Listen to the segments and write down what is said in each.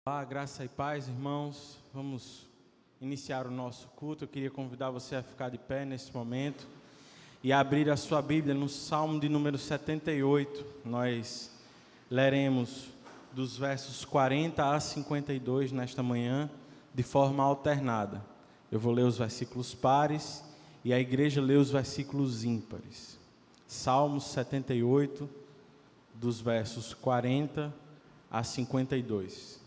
Olá, graça e paz, irmãos. Vamos iniciar o nosso culto. Eu queria convidar você a ficar de pé nesse momento e abrir a sua Bíblia no Salmo de número 78. Nós leremos dos versos 40 a 52 nesta manhã, de forma alternada. Eu vou ler os versículos pares e a igreja lê os versículos ímpares. Salmo 78, dos versos 40 a 52.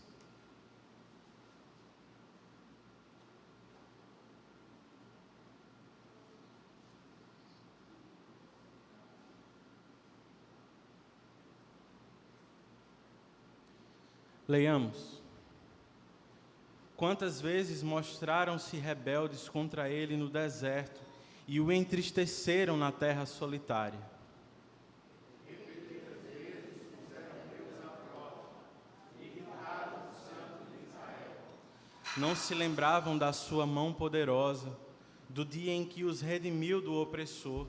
Leiamos. Quantas vezes mostraram-se rebeldes contra ele no deserto e o entristeceram na terra solitária. Repetidas vezes puseram Deus à prova, irritaram o Santo de Israel. Não se lembravam da sua mão poderosa, do dia em que os redimiu do opressor.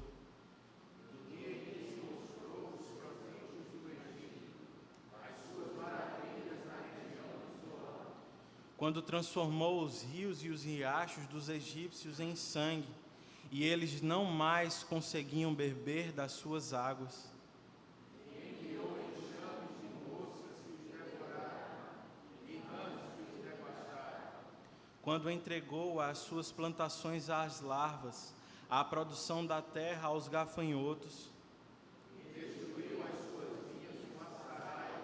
Quando transformou os rios e os riachos dos egípcios em sangue, e eles não mais conseguiam beber das suas águas. E enviou enxames de moscas que os devoraram, e rãs que os devastaram. Quando entregou as suas plantações às larvas, a produção da terra aos gafanhotos. E destruiu as suas vinhas com a saraia,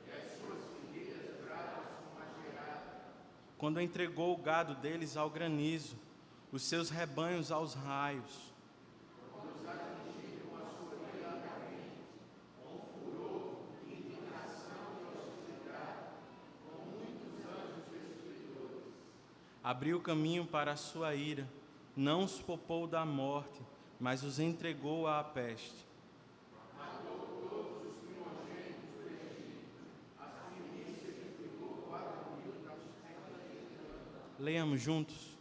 e as suas figueiras bravas com a geada. Quando entregou o gado deles ao granizo, os seus rebanhos aos raios. Quando os atingiram a sua ira com furor, indignação e hostilidade, com muitos anjos destruidores. Abriu caminho para a sua ira, não os poupou da morte, mas os entregou à peste. Matou todos os primogênitos do Egito, as primícias entregou 4.000 das terras de Canaã. Leiamos juntos.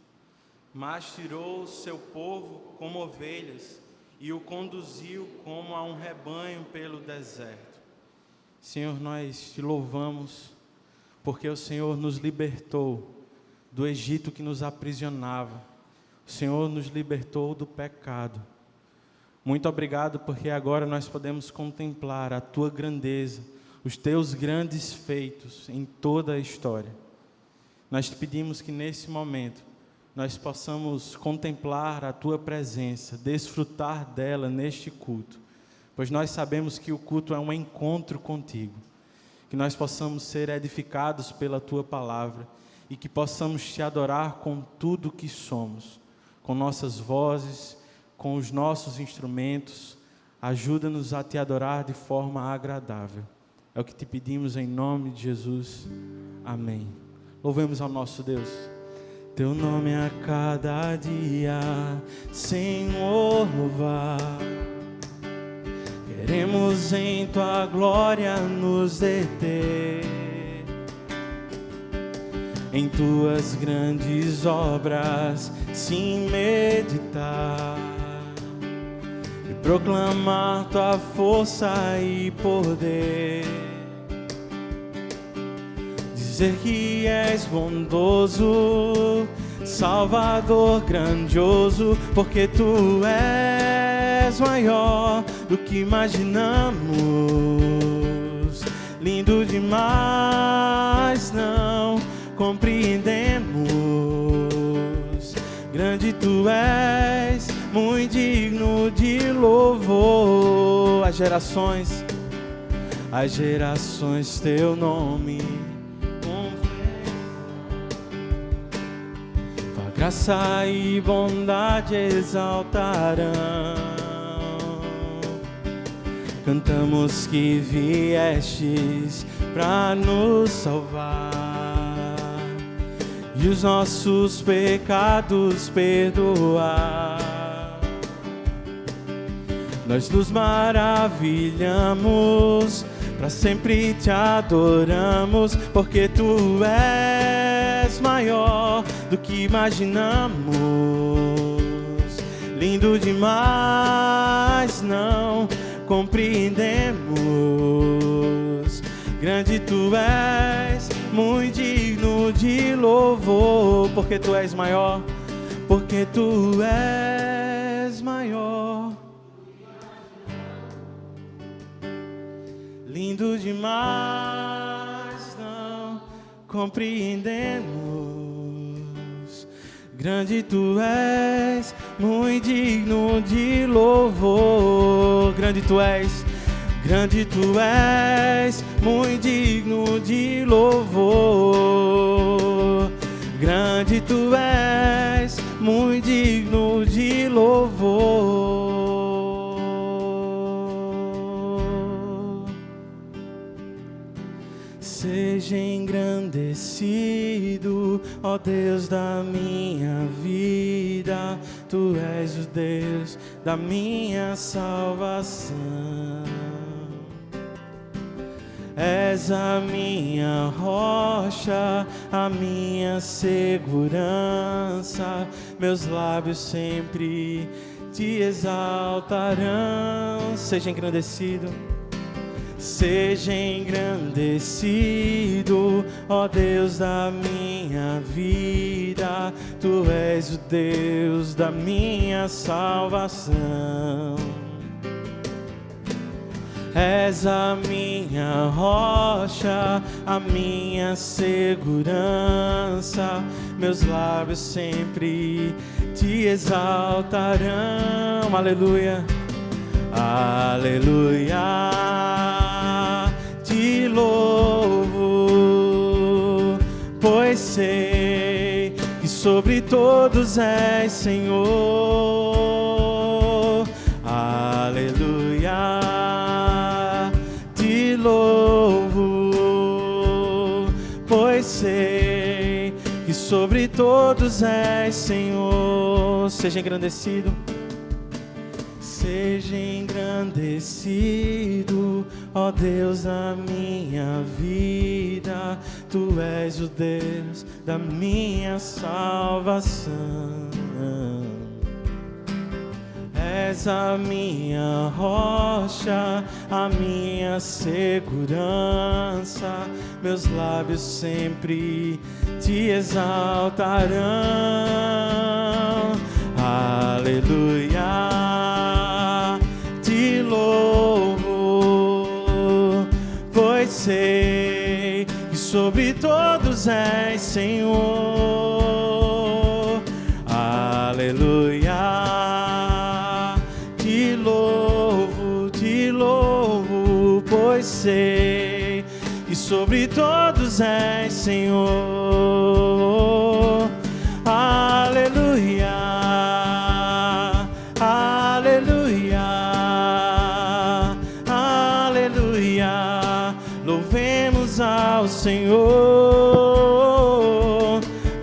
Mas tirou o seu povo como ovelhas e o conduziu como a um rebanho pelo deserto. Senhor, nós te louvamos porque o Senhor nos libertou do Egito que nos aprisionava. O Senhor nos libertou do pecado. Muito obrigado porque agora nós podemos contemplar a tua grandeza, os teus grandes feitos em toda a história. Nós te pedimos que nesse momento nós possamos contemplar a tua presença, desfrutar dela neste culto, pois nós sabemos que o culto é um encontro contigo, que nós possamos ser edificados pela tua palavra e que possamos te adorar com tudo que somos, com nossas vozes, com os nossos instrumentos. Ajuda-nos a te adorar de forma agradável. É o que te pedimos em nome de Jesus. Amém. Louvemos ao nosso Deus. Teu nome a cada dia, Senhor, louvar. Queremos em tua glória nos deter, em tuas grandes obras sim meditar, e proclamar tua força e poder. Dizer que és bondoso, Salvador grandioso, porque tu és maior do que imaginamos, lindo demais, não compreendemos. Grande tu és, muito digno de louvor. As gerações teu nome graça e bondade exaltarão. Cantamos que viestes para nos salvar e os nossos pecados perdoar. Nós nos maravilhamos, para sempre te adoramos, porque tu és maior do que imaginamos, lindo demais, não compreendemos. Grande tu és, muito louvor, porque tu és maior, porque tu és maior. Lindo demais, não compreendemos. Grande tu és, muito digno de louvor. Grande tu és, muito digno de louvor. Grande tu és, muito digno de louvor. Seja engrandecido, ó Deus da minha vida. Tu és o Deus da minha salvação. És a minha rocha, a minha segurança. Meus lábios sempre te exaltarão. Seja engrandecido. Seja engrandecido, ó Deus da minha vida. Tu és o Deus da minha salvação. És a minha rocha, a minha segurança. Meus lábios sempre te exaltarão. Aleluia. Aleluia, te louvo, pois sei que sobre todos és Senhor. Aleluia, te louvo, pois sei que sobre todos és Senhor. Seja engrandecido. Seja engrandecido, ó Deus da minha vida. Tu és o Deus da minha salvação. És a minha rocha, a minha segurança. Meus lábios sempre te exaltarão. Aleluia, te louvo, pois sei que sobre todos és Senhor. Aleluia, te louvo, pois sei que sobre todos és Senhor. Aleluia, aleluia, aleluia. Louvemos ao Senhor.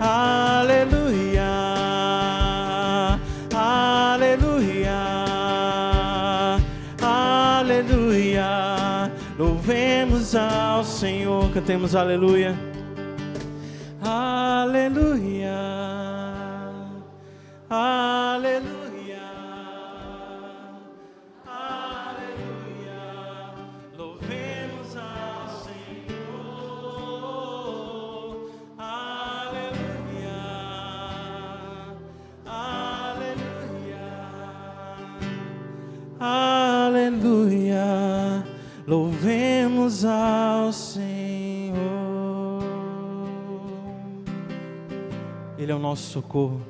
Aleluia, aleluia, aleluia. Louvemos ao Senhor. Cantemos aleluia. Aleluia, aleluia, aleluia. Louvemos ao Senhor. Aleluia, aleluia, aleluia. Louvemos ao Senhor. Ele é o nosso socorro.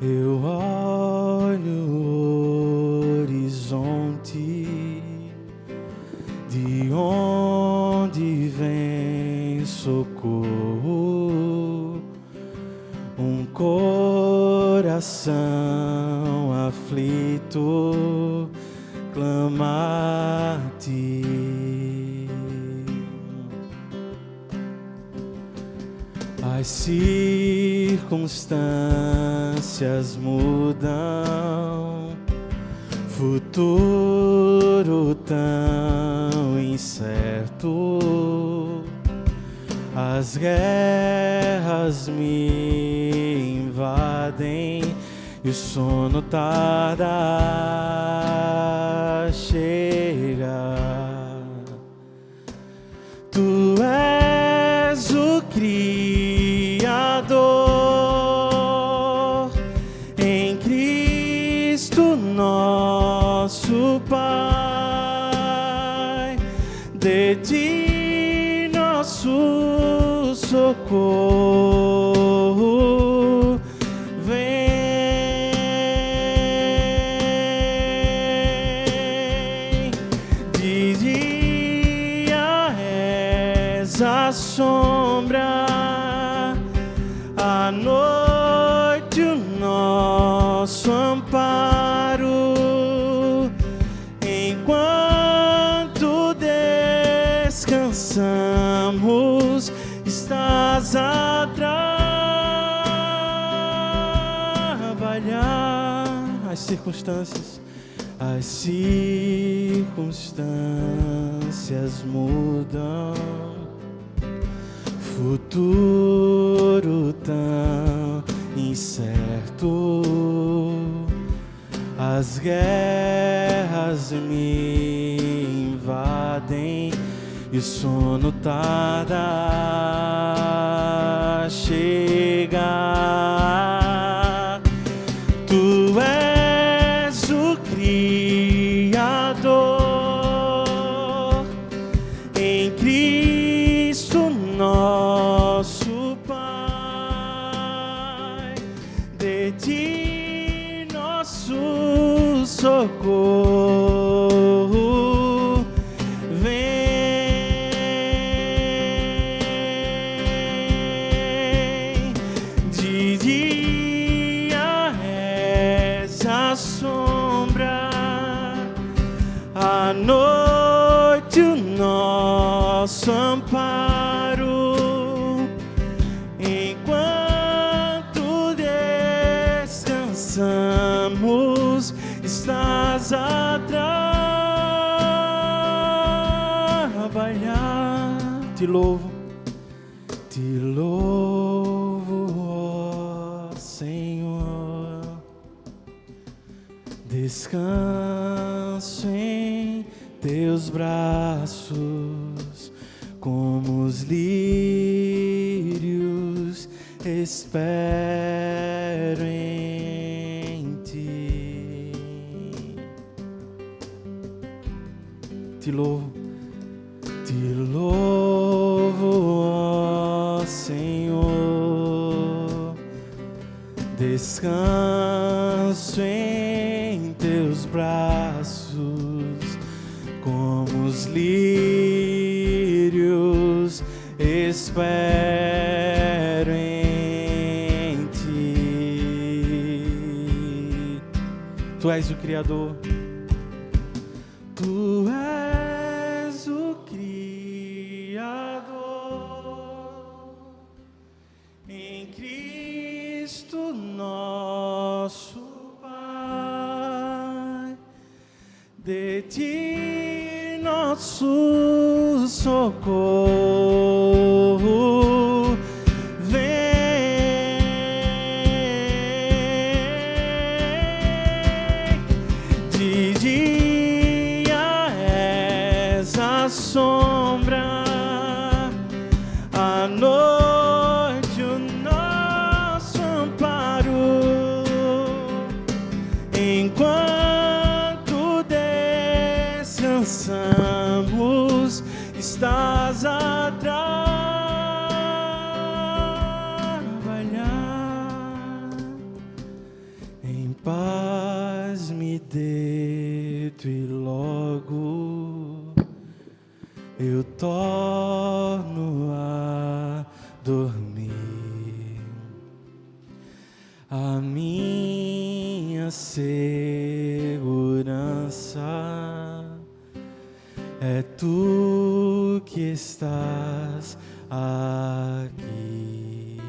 Eu olho o horizonte, de onde vem socorro. Um coração aflito clama a ti. As circunstâncias mudam, futuro tão incerto. As guerras me invadem e o sono tarda a chegar. Tu és o Criador, de ti nosso socorro vem. De dia és a sombra, à noite o nosso amparo, enquanto descansamos, estás a trabalhar. As circunstâncias mudam, futuro tão incerto, as guerras me invadem e o sono tarda a chegar. Tu és o Criador, em Cristo nosso Pai, de ti nosso socorro vem. De dia és a sombra, à noite o nosso amparo, enquanto descansamos, estás a trabalhar. Te louvo, ó Senhor. Descanso em teus braços, como os lírios, espero em ti. Te louvo, ó Senhor. Descanso em teus braços, como os lírios, espero em ti. Tu és o Criador, tu és o Criador, em Cristo nosso Pai, de ti nosso socorro vem. De dia és a sombra, à noite o nosso amparo, enquanto descansamos, estás a trabalhar. Em paz me deito e logo eu torno a dormir. A minha segurança é tu que estás aqui.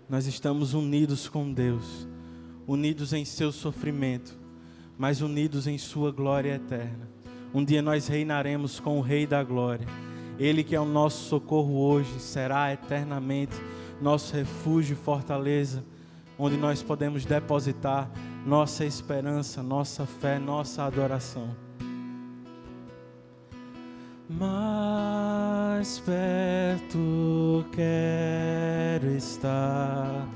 Nós estamos unidos com Deus, unidos em seu sofrimento, mas unidos em sua glória eterna. Um dia nós reinaremos com o Rei da Glória. Ele que é o nosso socorro hoje, será eternamente nosso refúgio e fortaleza, onde nós podemos depositar nossa esperança, nossa fé, nossa adoração. Mais perto quero estar,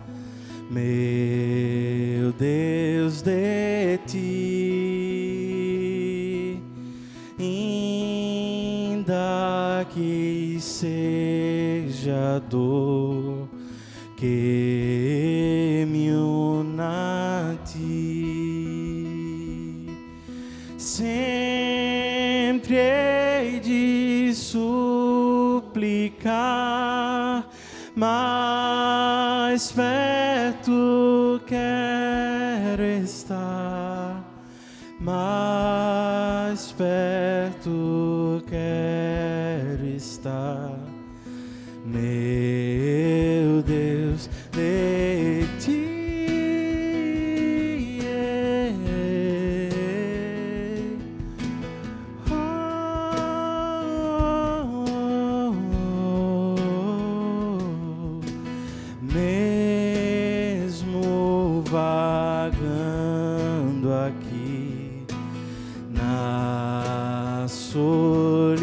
meu Deus, de ti. ainda que seja a dor que me una a ti, sempre hei de suplicar, mais perto quero estar, mais perto quero estar, meu Deus, de ti. Mesmo vagando aqui na solidão,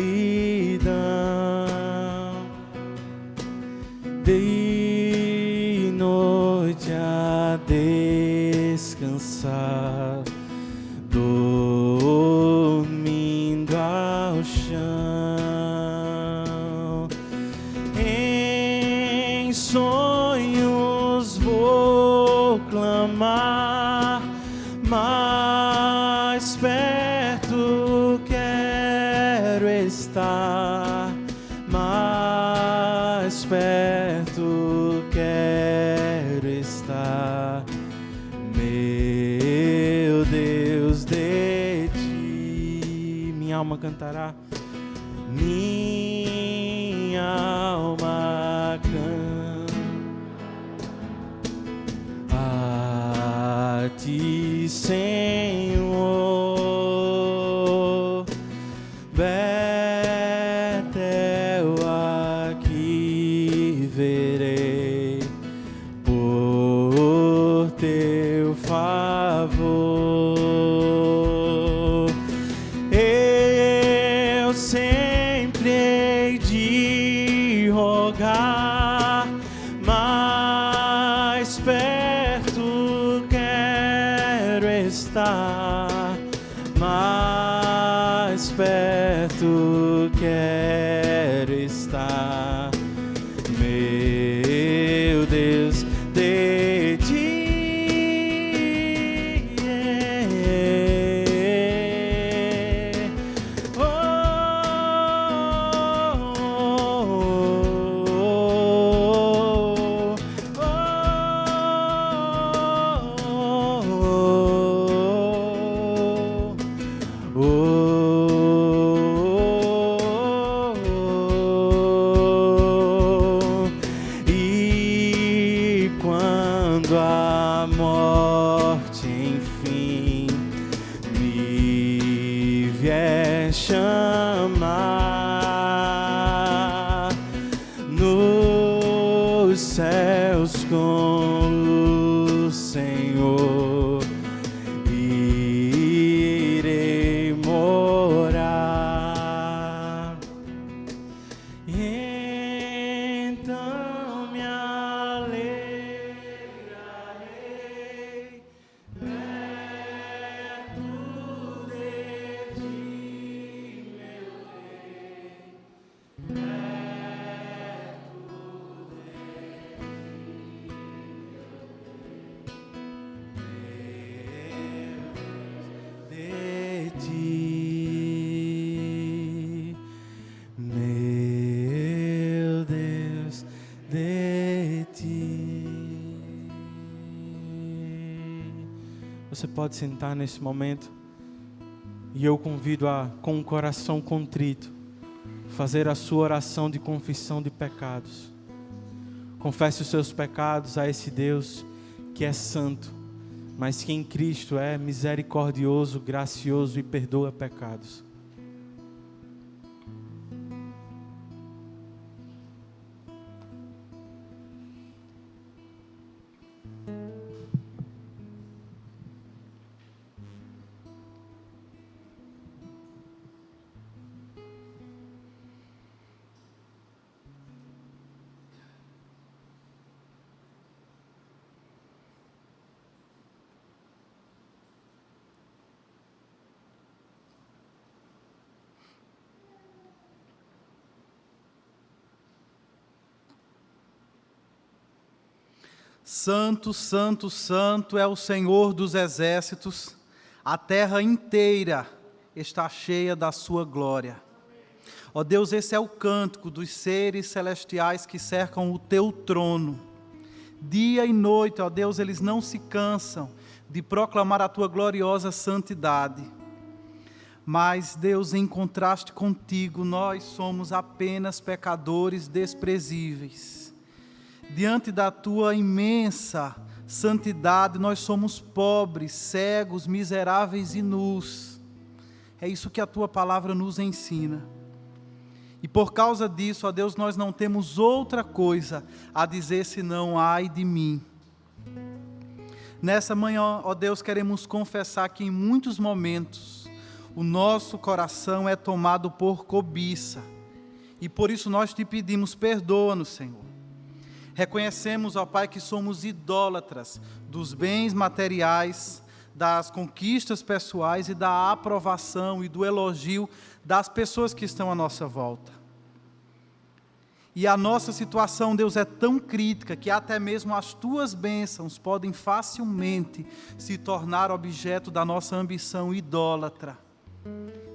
de noite a descansar, dormindo ao chão, em sonhos vou clamar, mais perto quero estar, mais perto quero estar, meu Deus, de ti. Minha alma cantará, minha alma canta a ti, Senhor. Betel aqui verei por teu favor. Eu sempre hei de rogar, mais perto quero estar, mais perto quero estar, meu Deus, de ti. E quando a morte enfim me vier chamar, nos céus com o Senhor irei morar. Então me alegrarei perto de ti, meu Rei, de ti, meu Deus, de ti. Você pode sentar nesse momento e eu convido a, com um coração contrito, fazer a sua oração de confissão de pecados. Confesse os seus pecados a esse Deus que é santo, mas que em Cristo é misericordioso, gracioso e perdoa pecados. Santo, santo, santo é o Senhor dos exércitos, a terra inteira está cheia da sua glória. Ó Deus, esse é o cântico dos seres celestiais que cercam o teu trono. Dia e noite, ó Deus, eles não se cansam de proclamar a tua gloriosa santidade. Mas, Deus, em contraste contigo, nós somos apenas pecadores desprezíveis. Diante da tua imensa santidade, nós somos pobres, cegos, miseráveis e nus. É isso que a tua palavra nos ensina. E por causa disso, ó Deus, nós não temos outra coisa a dizer senão ai de mim. Nessa manhã, ó Deus, queremos confessar que em muitos momentos o nosso coração é tomado por cobiça. E por isso nós te pedimos, perdoa-nos, Senhor. Reconhecemos, ó Pai, que somos idólatras dos bens materiais, das conquistas pessoais e da aprovação e do elogio das pessoas que estão à nossa volta. E a nossa situação, Deus, é tão crítica que até mesmo as tuas bênçãos podem facilmente se tornar objeto da nossa ambição idólatra.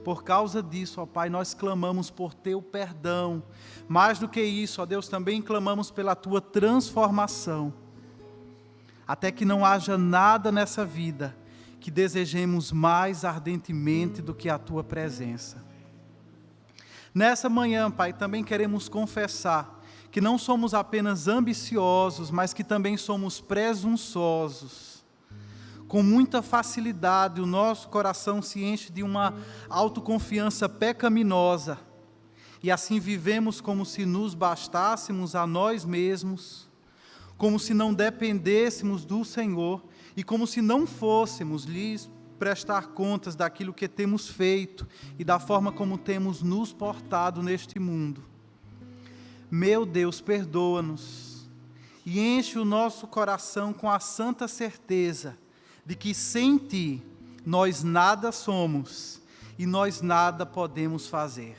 Por causa disso, ó Pai, nós clamamos por teu perdão. Mais do que isso, ó Deus, também clamamos pela tua transformação. Até que não haja nada nessa vida que desejemos mais ardentemente do que a tua presença. Nessa manhã, Pai, também queremos confessar que não somos apenas ambiciosos, mas que também somos presunçosos. Com muita facilidade, o nosso coração se enche de uma autoconfiança pecaminosa. E assim vivemos como se nos bastássemos a nós mesmos, como se não dependêssemos do Senhor e como se não fôssemos lhes prestar contas daquilo que temos feito e da forma como temos nos portado neste mundo. Meu Deus, perdoa-nos e enche o nosso coração com a santa certeza de que sem Ti nós nada somos e nós nada podemos fazer.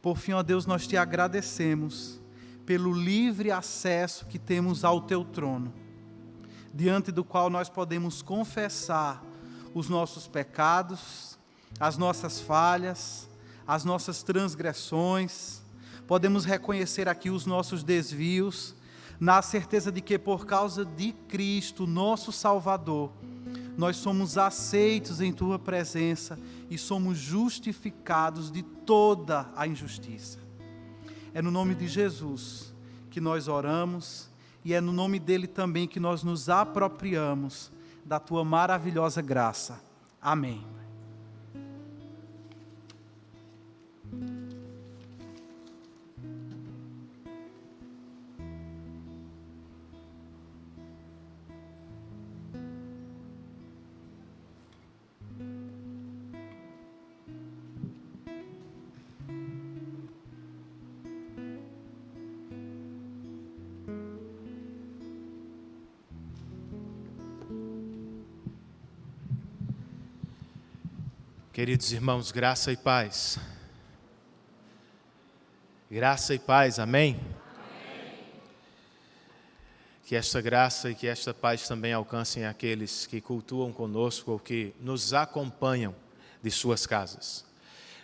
Por fim, ó Deus, nós Te agradecemos pelo livre acesso que temos ao Teu trono, diante do qual nós podemos confessar os nossos pecados, as nossas falhas, as nossas transgressões, podemos reconhecer aqui os nossos desvios, na certeza de que por causa de Cristo, nosso Salvador, nós somos aceitos em Tua presença e somos justificados de toda a injustiça. É no nome de Jesus que nós oramos e é no nome dEle também que nós nos apropriamos da Tua maravilhosa graça. Amém. Queridos irmãos, graça e paz. Graça e paz, amém? Amém. Que esta graça e que esta paz também alcancem aqueles que cultuam conosco ou que nos acompanham de suas casas.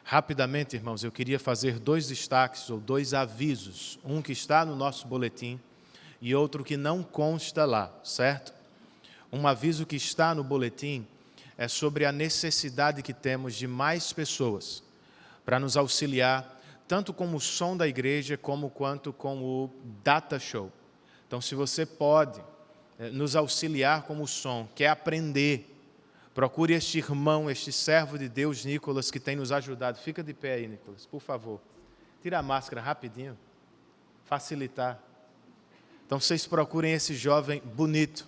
Rapidamente, irmãos, eu queria fazer 2 destaques ou 2 avisos. Um que está no nosso boletim e outro que não consta lá, certo? Um aviso que está no boletim é sobre a necessidade que temos de mais pessoas para nos auxiliar, tanto com o som da igreja, quanto com o data show. Então, se você pode nos auxiliar com o som, quer aprender, procure este irmão, este servo de Deus, Nicolas, que tem nos ajudado. Fica de pé aí, Nicolas, por favor. Tira a máscara rapidinho, facilitar. Então, vocês procurem esse jovem bonito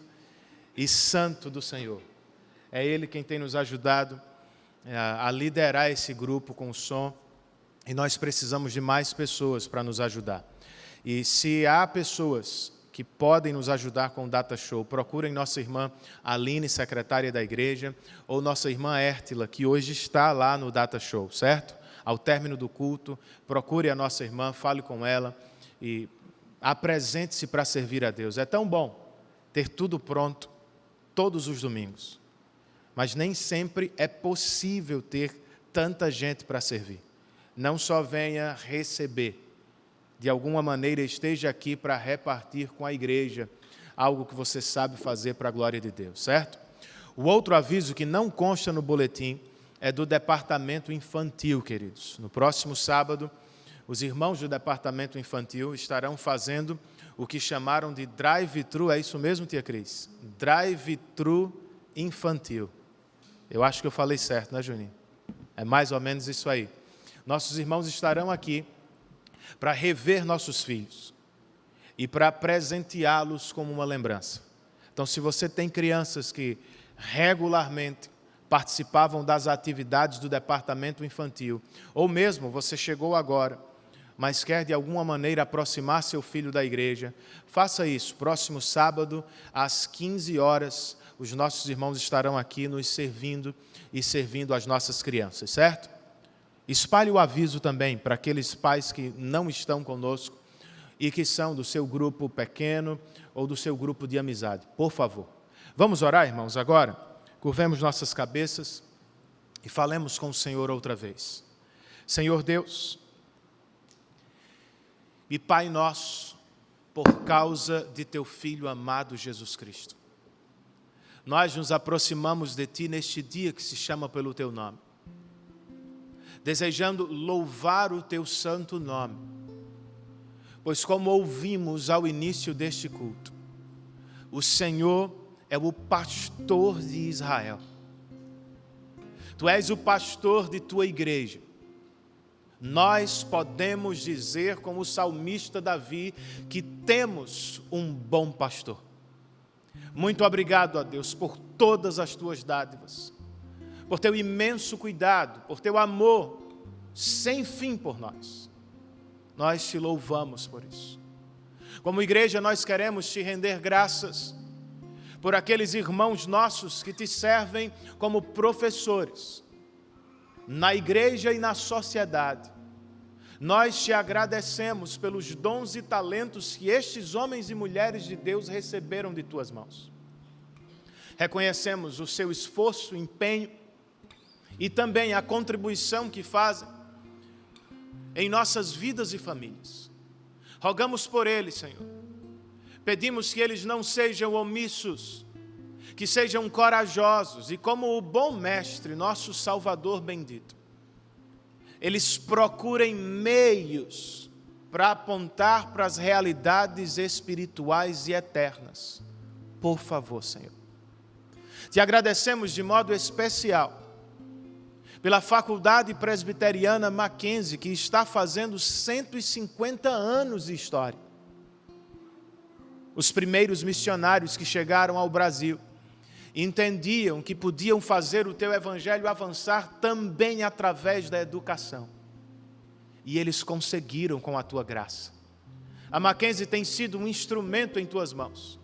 e santo do Senhor. É ele quem tem nos ajudado a liderar esse grupo com o som. E nós precisamos de mais pessoas para nos ajudar. E se há pessoas que podem nos ajudar com o Data Show, procurem nossa irmã Aline, secretária da igreja, ou nossa irmã Értila, que hoje está lá no Data Show, certo? Ao término do culto, procure a nossa irmã, fale com ela e Apresente-se para servir a Deus. É tão bom ter tudo pronto todos os domingos, mas nem sempre é possível ter tanta gente para servir. Não só venha receber, de alguma maneira esteja aqui para repartir com a igreja algo que você sabe fazer para a glória de Deus, certo? O outro aviso que não consta no boletim é do departamento infantil, queridos. No próximo sábado, os irmãos do departamento infantil estarão fazendo o que chamaram de drive-thru, é isso mesmo, tia Cris? Drive-thru infantil. Eu acho que eu falei certo, né, Juninho? É mais ou menos isso aí. Nossos irmãos estarão aqui para rever nossos filhos e para presenteá-los como uma lembrança. Então, se você tem crianças que regularmente participavam das atividades do departamento infantil, ou mesmo você chegou agora, mas quer de alguma maneira aproximar seu filho da igreja, faça isso. Próximo sábado, às 15 horas, os nossos irmãos estarão aqui nos servindo e servindo as nossas crianças, certo? Espalhe o aviso também para aqueles pais que não estão conosco e que são do seu grupo pequeno ou do seu grupo de amizade. Por favor. Vamos orar, irmãos, agora? Curvemos nossas cabeças e falemos com o Senhor outra vez. Senhor Deus e Pai nosso, por causa de Teu Filho amado Jesus Cristo, nós nos aproximamos de Ti neste dia que se chama pelo Teu nome, desejando louvar o Teu santo nome, pois como ouvimos ao início deste culto, o Senhor é o pastor de Israel. Tu és o pastor de Tua igreja. Nós podemos dizer, como o salmista Davi, que temos um bom pastor. Muito obrigado, ó Deus, por todas as Tuas dádivas, por Teu imenso cuidado, por Teu amor sem fim por nós. Nós Te louvamos por isso. Como igreja, nós queremos Te render graças por aqueles irmãos nossos que Te servem como professores na igreja e na sociedade. Nós Te agradecemos pelos dons e talentos que estes homens e mulheres de Deus receberam de Tuas mãos. Reconhecemos o seu esforço, empenho e também a contribuição que fazem em nossas vidas e famílias. Rogamos por eles, Senhor. Pedimos que eles não sejam omissos, que sejam corajosos e, como o bom mestre, nosso Salvador bendito, eles procurem meios para apontar para as realidades espirituais e eternas. Por favor, Senhor. Te agradecemos de modo especial pela Faculdade Presbiteriana Mackenzie, que está fazendo 150 anos de história. Os primeiros missionários que chegaram ao Brasil entendiam que podiam fazer o Teu Evangelho avançar também através da educação. E eles conseguiram com a Tua graça. A Mackenzie tem sido um instrumento em Tuas mãos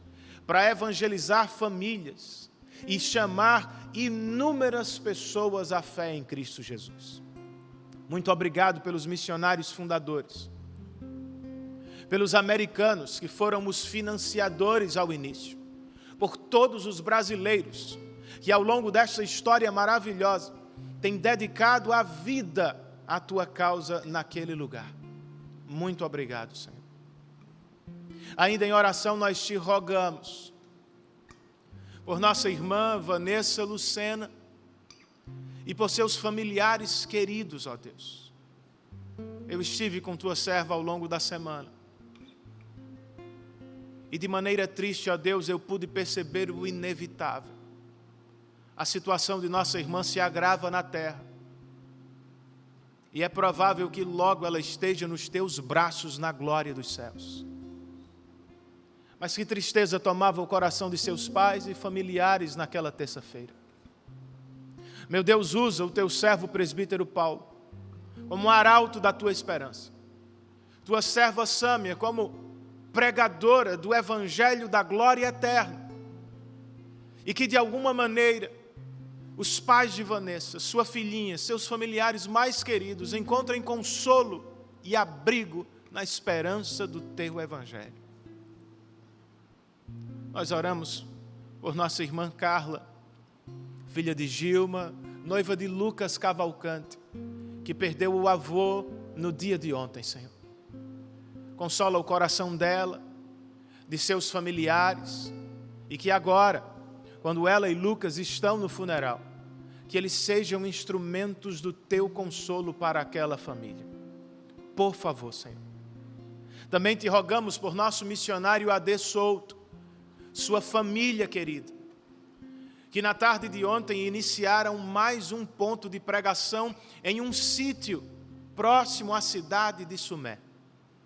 para evangelizar famílias e chamar inúmeras pessoas à fé em Cristo Jesus. Muito obrigado pelos missionários fundadores, pelos americanos que foram os financiadores ao início, por todos os brasileiros que ao longo desta história maravilhosa têm dedicado a vida à Tua causa naquele lugar. Muito obrigado, Senhor. Ainda em oração nós Te rogamos por nossa irmã Vanessa Lucena e por seus familiares queridos, ó Deus. Eu estive com Tua serva ao longo da semana e de maneira triste, ó Deus, eu pude perceber o inevitável. A situação de nossa irmã se agrava na terra e é provável que logo ela esteja nos Teus braços na glória dos céus. Mas que tristeza tomava o coração de seus pais e familiares naquela terça-feira. Meu Deus, usa o Teu servo presbítero Paulo como um arauto da Tua esperança. Tua serva Sâmia como pregadora do Evangelho da glória eterna. E que de alguma maneira os pais de Vanessa, sua filhinha, seus familiares mais queridos encontrem consolo e abrigo na esperança do teu evangelho. Nós oramos por nossa irmã Carla, filha de Gilma, noiva de Lucas Cavalcante, que perdeu o avô no dia de ontem, Senhor. Consola o coração dela, de seus familiares, e que agora, quando ela e Lucas estão no funeral, que eles sejam instrumentos do teu consolo para aquela família. Por favor, Senhor. Também te rogamos por nosso missionário AD Souto, sua família querida, que na tarde de ontem iniciaram mais um ponto de pregação em um sítio próximo à cidade de Sumé.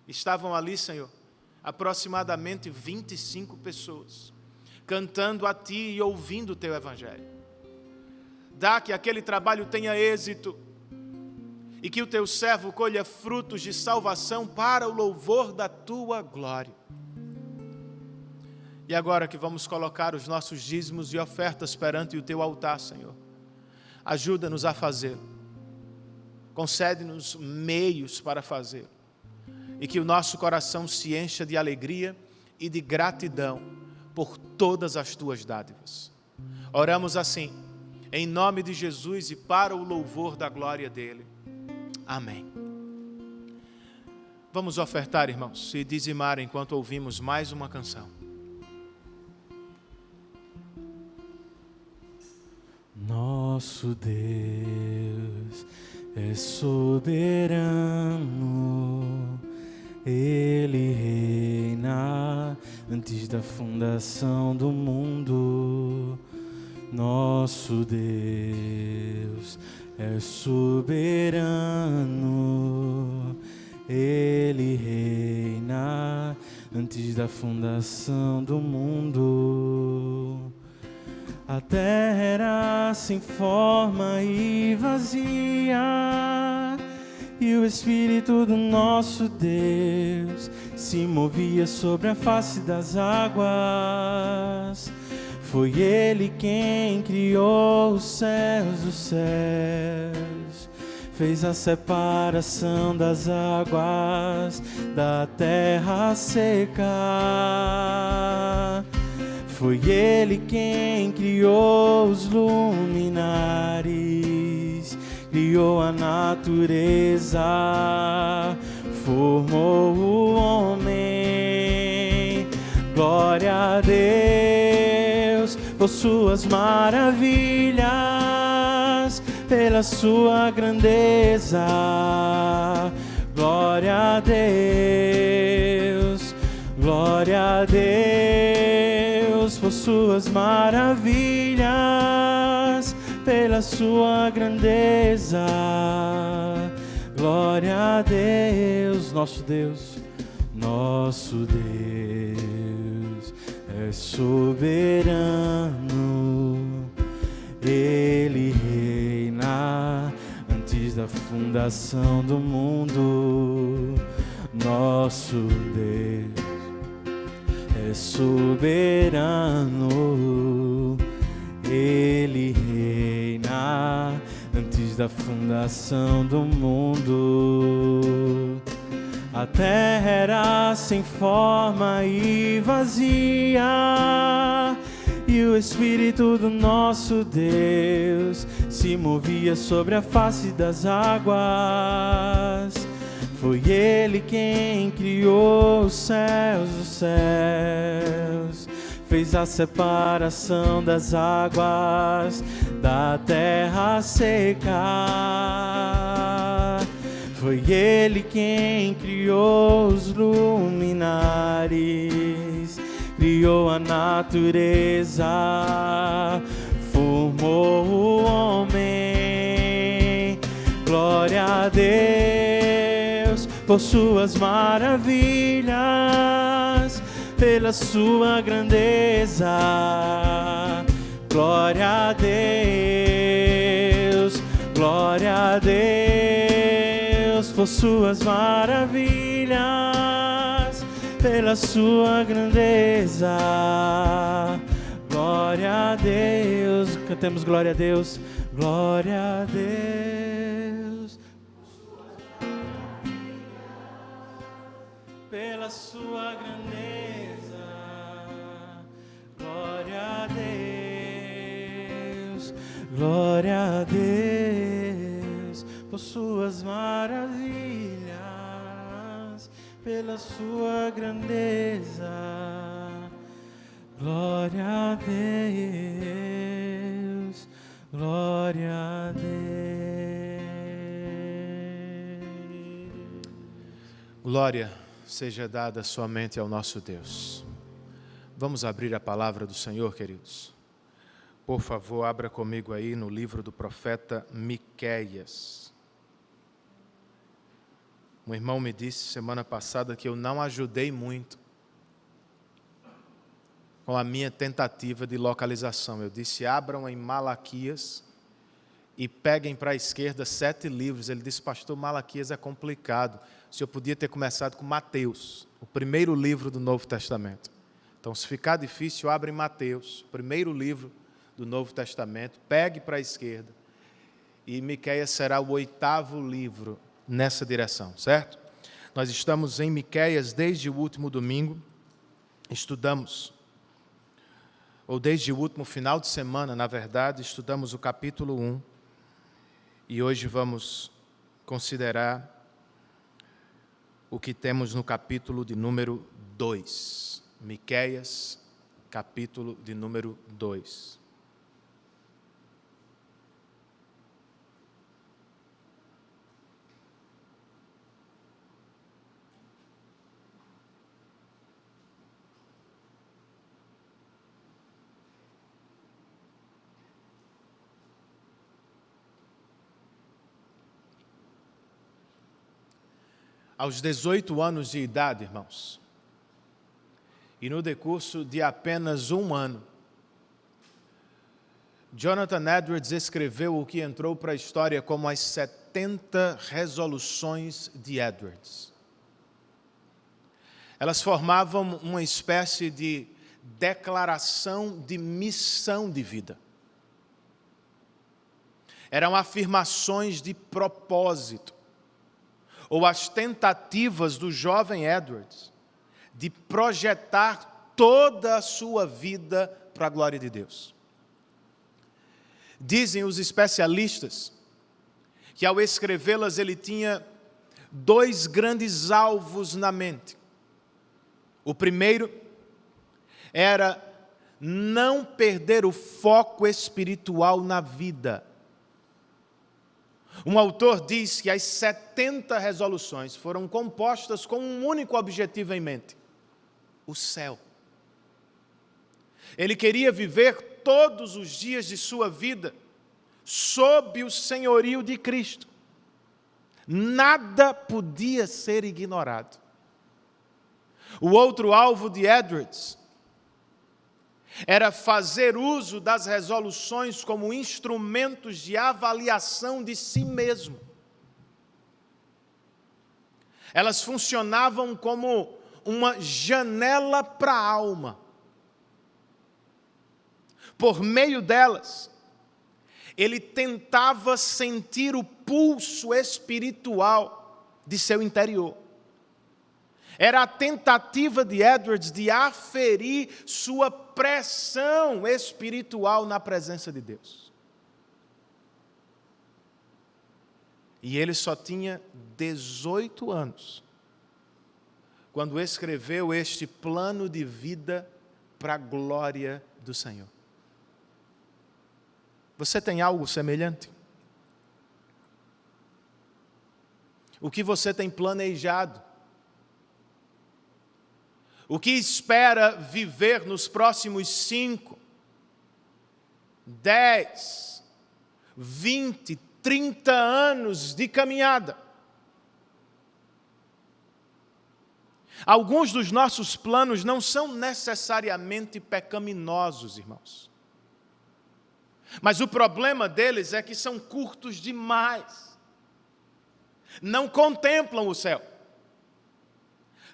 Estavam ali, Senhor, aproximadamente 25 pessoas, cantando a Ti e ouvindo o Teu Evangelho. Dá que aquele trabalho tenha êxito e que o Teu servo colha frutos de salvação para o louvor da Tua glória. E agora que vamos colocar os nossos dízimos e ofertas perante o Teu altar, Senhor, ajuda-nos a fazê-lo. Concede-nos meios para fazê-lo. E que o nosso coração se encha de alegria e de gratidão por todas as Tuas dádivas. Oramos assim, em nome de Jesus e para o louvor da glória dEle. Amém. Vamos ofertar, irmãos, e dizimar enquanto ouvimos mais uma canção. Nosso Deus é soberano, Ele reina antes da fundação do mundo. Nosso Deus é soberano, Ele reina antes da fundação do mundo. A terra era sem forma e vazia, e o Espírito do nosso Deus se movia sobre a face das águas. Foi Ele quem criou os céus dos céus, fez a separação das águas da terra seca. Foi Ele quem criou os luminares, criou a natureza, formou o homem. Glória a Deus por suas maravilhas, pela sua grandeza. Glória a Deus, glória a Deus por suas maravilhas, pela sua grandeza. Glória a Deus, nosso Deus é soberano, Ele reina antes da fundação do mundo. Nosso Deus é soberano, Ele reina antes da fundação do mundo. A terra era sem forma e vazia, e o Espírito do nosso Deus se movia sobre a face das águas. Foi Ele quem criou os céus dos céus, fez a separação das águas da terra seca. Foi Ele quem criou os luminares, criou a natureza, formou o homem. Glória a Deus por suas maravilhas, pela sua grandeza. Glória a Deus, glória a Deus por suas maravilhas, pela sua grandeza. Glória a Deus, cantemos glória a Deus, glória a Deus. pela sua grandeza. Glória a Deus, glória a Deus, por suas maravilhas, pela sua grandeza. Glória a Deus, glória a Deus. Glória seja dada somente ao nosso Deus. Vamos abrir a palavra do Senhor, queridos. Por favor, abra comigo aí no livro do profeta Miqueias. Um irmão me disse semana passada que eu não ajudei muito com a minha tentativa de localização. Eu disse, abram em Malaquias e peguem para a esquerda 7 livros. Ele disse, pastor, Malaquias é complicado. O senhor podia ter começado com Mateus, o primeiro livro do Novo Testamento. Então, se ficar difícil, abre em Mateus, o primeiro livro do Novo Testamento, pegue para a esquerda. E Miqueias será o 8º livro nessa direção, certo? Nós estamos em Miqueias desde o último domingo, estudamos, ou desde o último final de semana, na verdade, estudamos o capítulo 1, e hoje vamos considerar o que temos no capítulo de número 2. Miqueias, capítulo de número 2. Aos 18 anos de idade, irmãos, e no decurso de apenas 1 ano, Jonathan Edwards escreveu o que entrou para a história como as 70 resoluções de Edwards. Elas formavam uma espécie de declaração de missão de vida. Eram afirmações de propósito, ou as tentativas do jovem Edwards de projetar toda a sua vida para a glória de Deus. Dizem os especialistas que ao escrevê-las ele tinha 2 grandes alvos na mente. O primeiro era não perder o foco espiritual na vida. Um autor diz que as 70 resoluções foram compostas com um único objetivo em mente: o céu. Ele queria viver todos os dias de sua vida sob o senhorio de Cristo. Nada podia ser ignorado. O outro alvo de Edwards era fazer uso das resoluções como instrumentos de avaliação de si mesmo. Elas funcionavam como uma janela para a alma. Por meio delas, ele tentava sentir o pulso espiritual de seu interior. Era a tentativa de Edwards de aferir sua pressão espiritual na presença de Deus. E ele só tinha 18 anos quando escreveu este plano de vida para a glória do Senhor. Você tem algo semelhante? O que você tem planejado? O que espera viver nos próximos 5, 10, 20, 30 anos de caminhada? Alguns dos nossos planos não são necessariamente pecaminosos, irmãos. Mas o problema deles é que são curtos demais. Não contemplam o céu.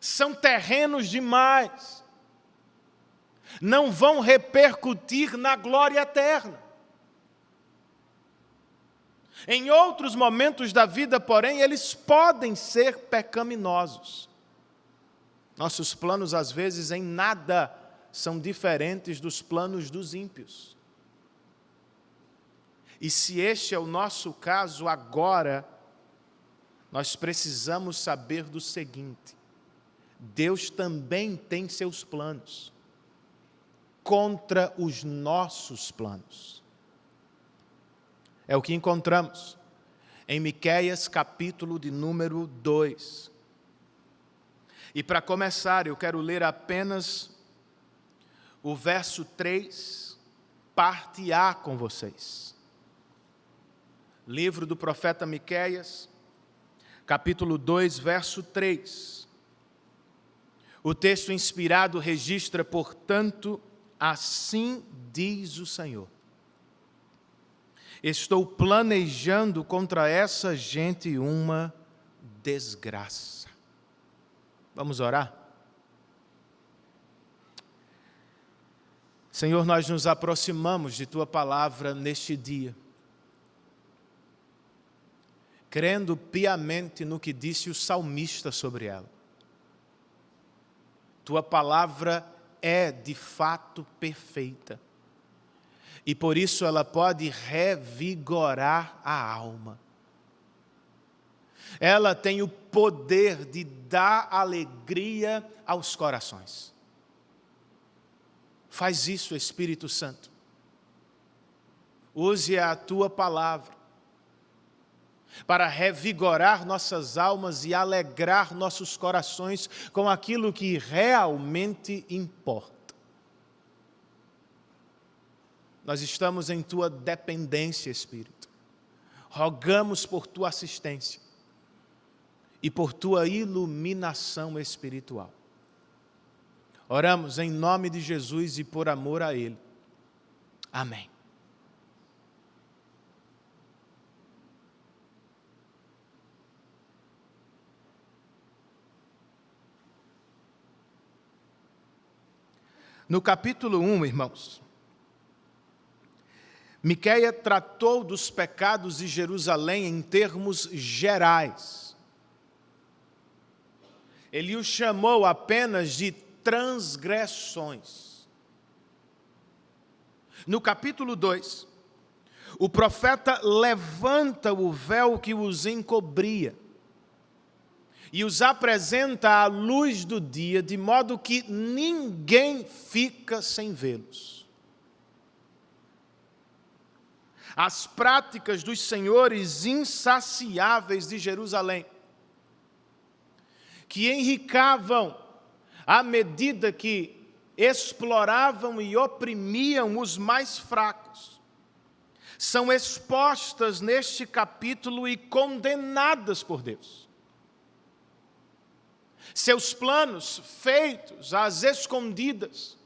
São terrenos demais. Não vão repercutir na glória eterna. Em outros momentos da vida, porém, eles podem ser pecaminosos. Nossos planos, às vezes, em nada são diferentes dos planos dos ímpios. E se este é o nosso caso agora, nós precisamos saber do seguinte: Deus também tem seus planos contra os nossos planos. É o que encontramos em Miqueias, capítulo de número 2. E para começar, eu quero ler apenas o verso 3, parte A com vocês. Livro do profeta Miqueias, capítulo 2, verso 3. O texto inspirado registra, portanto, assim diz o Senhor: estou planejando contra essa gente uma desgraça. Vamos orar? Senhor, nós nos aproximamos de Tua palavra neste dia, crendo piamente no que disse o salmista sobre ela. Tua palavra é de fato perfeita, e por isso ela pode revigorar a alma. Ela tem o poder de dar alegria aos corações. Faz isso, Espírito Santo. Use a Tua palavra para revigorar nossas almas e alegrar nossos corações com aquilo que realmente importa. Nós estamos em Tua dependência, Espírito. Rogamos por Tua assistência e por Tua iluminação espiritual. Oramos em nome de Jesus e por amor a Ele. Amém. No capítulo 1, irmãos, Miqueias tratou dos pecados de Jerusalém em termos gerais. Ele os chamou apenas de transgressões. No capítulo 2, o profeta levanta o véu que os encobria e os apresenta à luz do dia, de modo que ninguém fica sem vê-los. As práticas dos senhores insaciáveis de Jerusalém, que enricavam à medida que exploravam e oprimiam os mais fracos, são expostas neste capítulo e condenadas por Deus. Seus planos, feitos às escondidas,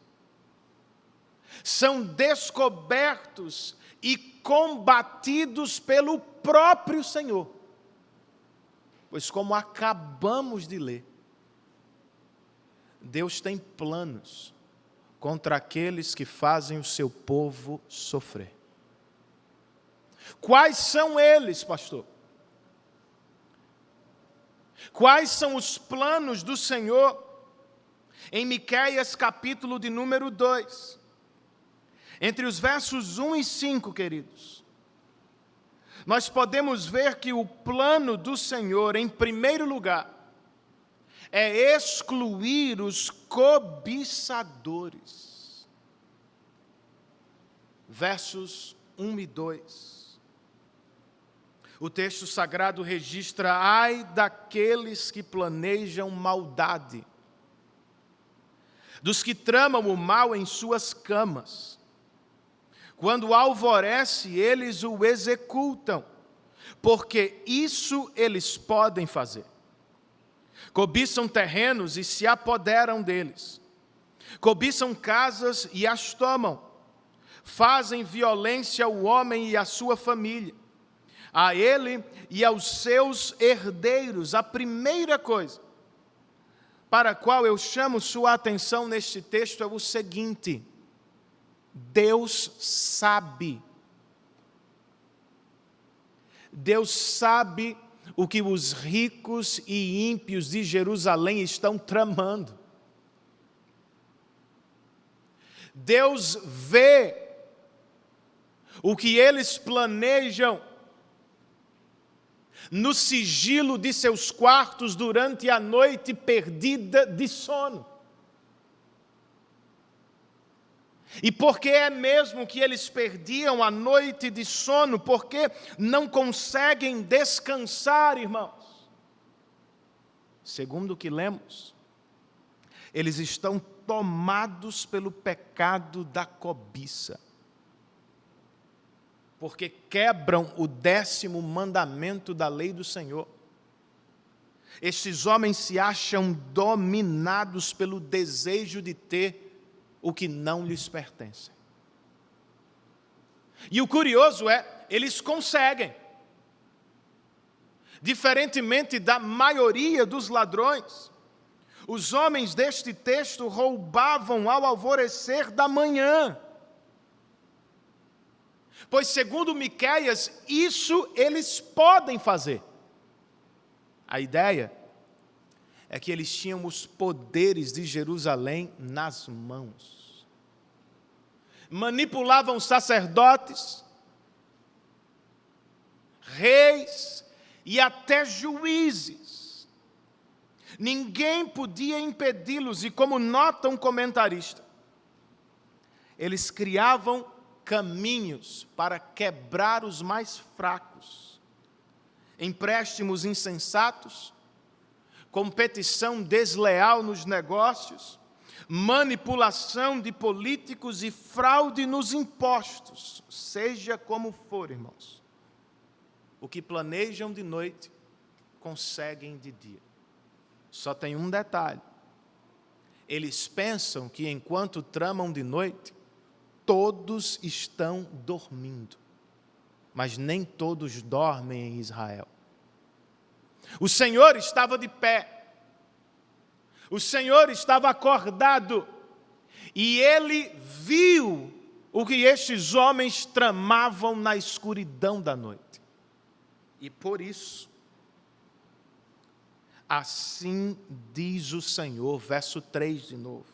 são descobertos e combatidos pelo próprio Senhor. Pois, como acabamos de ler, Deus tem planos contra aqueles que fazem o seu povo sofrer. Quais são eles, pastor? Quais são os planos do Senhor? Em Miqueias, capítulo de número 2, entre os versos 1 e 5, queridos, nós podemos ver que o plano do Senhor, em primeiro lugar, é excluir os cobiçadores. Versos 1 e 2. O texto sagrado registra: ai daqueles que planejam maldade, dos que tramam o mal em suas camas. Quando alvorece, eles o executam, porque isso eles podem fazer. Cobiçam terrenos e se apoderam deles. Cobiçam casas e as tomam. Fazem violência ao homem e à sua família, a ele e aos seus herdeiros. A primeira coisa para a qual eu chamo sua atenção neste texto é o seguinte: Deus sabe. Deus sabe o que os ricos e ímpios de Jerusalém estão tramando. Deus vê o que eles planejam no sigilo de seus quartos durante a noite perdida de sono. E por que é mesmo que eles perdiam a noite de sono? Porque não conseguem descansar, irmãos. Segundo o que lemos, eles estão tomados pelo pecado da cobiça. Porque quebram o 10º mandamento da lei do Senhor. Estes homens se acham dominados pelo desejo de ter o que não lhes pertence. E o curioso é, eles conseguem. Diferentemente da maioria dos ladrões, os homens deste texto roubavam ao alvorecer da manhã. Pois, segundo Miqueias, isso eles podem fazer. A ideia é que eles tinham os poderes de Jerusalém nas mãos. Manipulavam sacerdotes, reis e até juízes. Ninguém podia impedi-los, e como nota um comentarista, eles criavam caminhos para quebrar os mais fracos, empréstimos insensatos, competição desleal nos negócios, manipulação de políticos e fraude nos impostos. Seja como for, irmãos, o que planejam de noite, conseguem de dia. Só tem um detalhe: eles pensam que enquanto tramam de noite, todos estão dormindo, mas nem todos dormem em Israel. O Senhor estava de pé, o Senhor estava acordado, e Ele viu o que estes homens tramavam na escuridão da noite. E por isso, assim diz o Senhor, verso 3 de novo: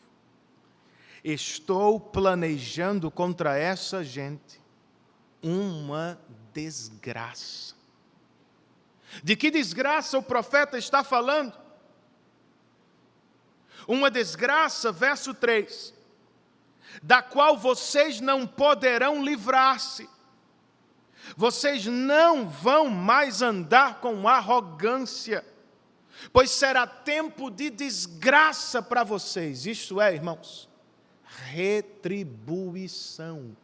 estou planejando contra essa gente uma desgraça. De que desgraça o profeta está falando? Uma desgraça, verso 3, da qual vocês não poderão livrar-se. Vocês não vão mais andar com arrogância, pois será tempo de desgraça para vocês. Isto é, irmãos, retribuição.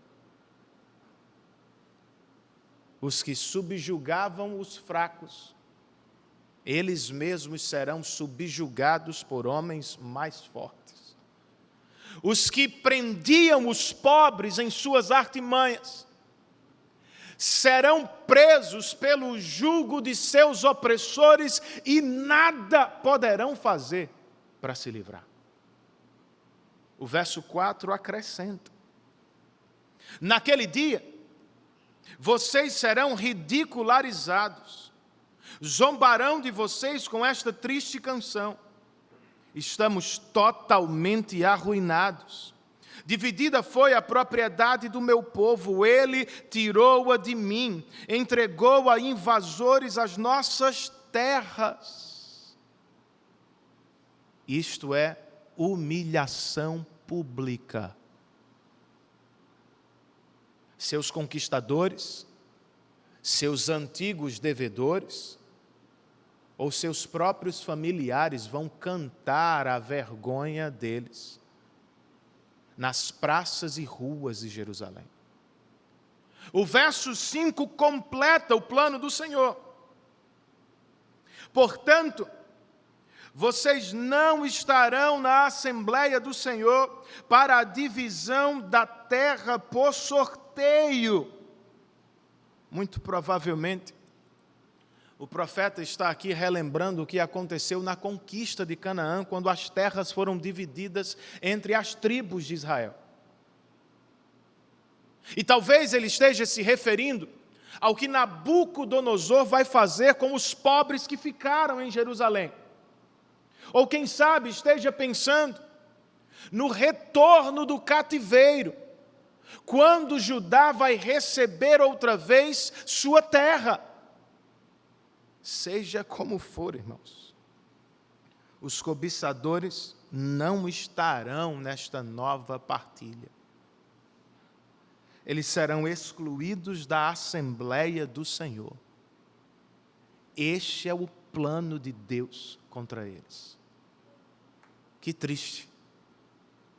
Os que subjugavam os fracos, eles mesmos serão subjugados por homens mais fortes. Os que prendiam os pobres em suas artimanhas, serão presos pelo jugo de seus opressores e nada poderão fazer para se livrar. O verso 4 acrescenta: naquele dia, vocês serão ridicularizados, zombarão de vocês com esta triste canção: estamos totalmente arruinados. Dividida foi a propriedade do meu povo, ele tirou-a de mim, entregou a invasores as nossas terras. Isto é humilhação pública. Seus conquistadores, seus antigos devedores, ou seus próprios familiares vão cantar a vergonha deles nas praças e ruas de Jerusalém. O verso 5 completa o plano do Senhor. Portanto, vocês não estarão na Assembleia do Senhor para a divisão da terra por sorteio. Muito provavelmente, o profeta está aqui relembrando o que aconteceu na conquista de Canaã, quando as terras foram divididas entre as tribos de Israel. E talvez ele esteja se referindo ao que Nabucodonosor vai fazer com os pobres que ficaram em Jerusalém. Ou quem sabe esteja pensando no retorno do cativeiro, quando Judá vai receber outra vez sua terra. Seja como for, irmãos, os cobiçadores não estarão nesta nova partilha. Eles serão excluídos da Assembleia do Senhor. Este é o plano de Deus contra eles. Que triste.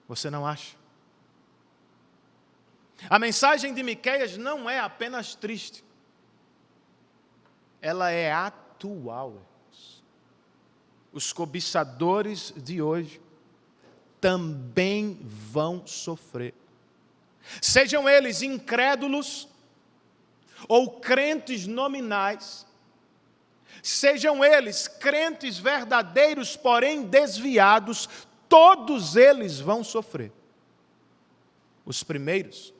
Você não acha? A mensagem de Miqueias não é apenas triste. Ela é atual, irmãos. Os cobiçadores de hoje também vão sofrer. Sejam eles incrédulos ou crentes nominais, sejam eles crentes verdadeiros, porém desviados, todos eles vão sofrer. Os primeiros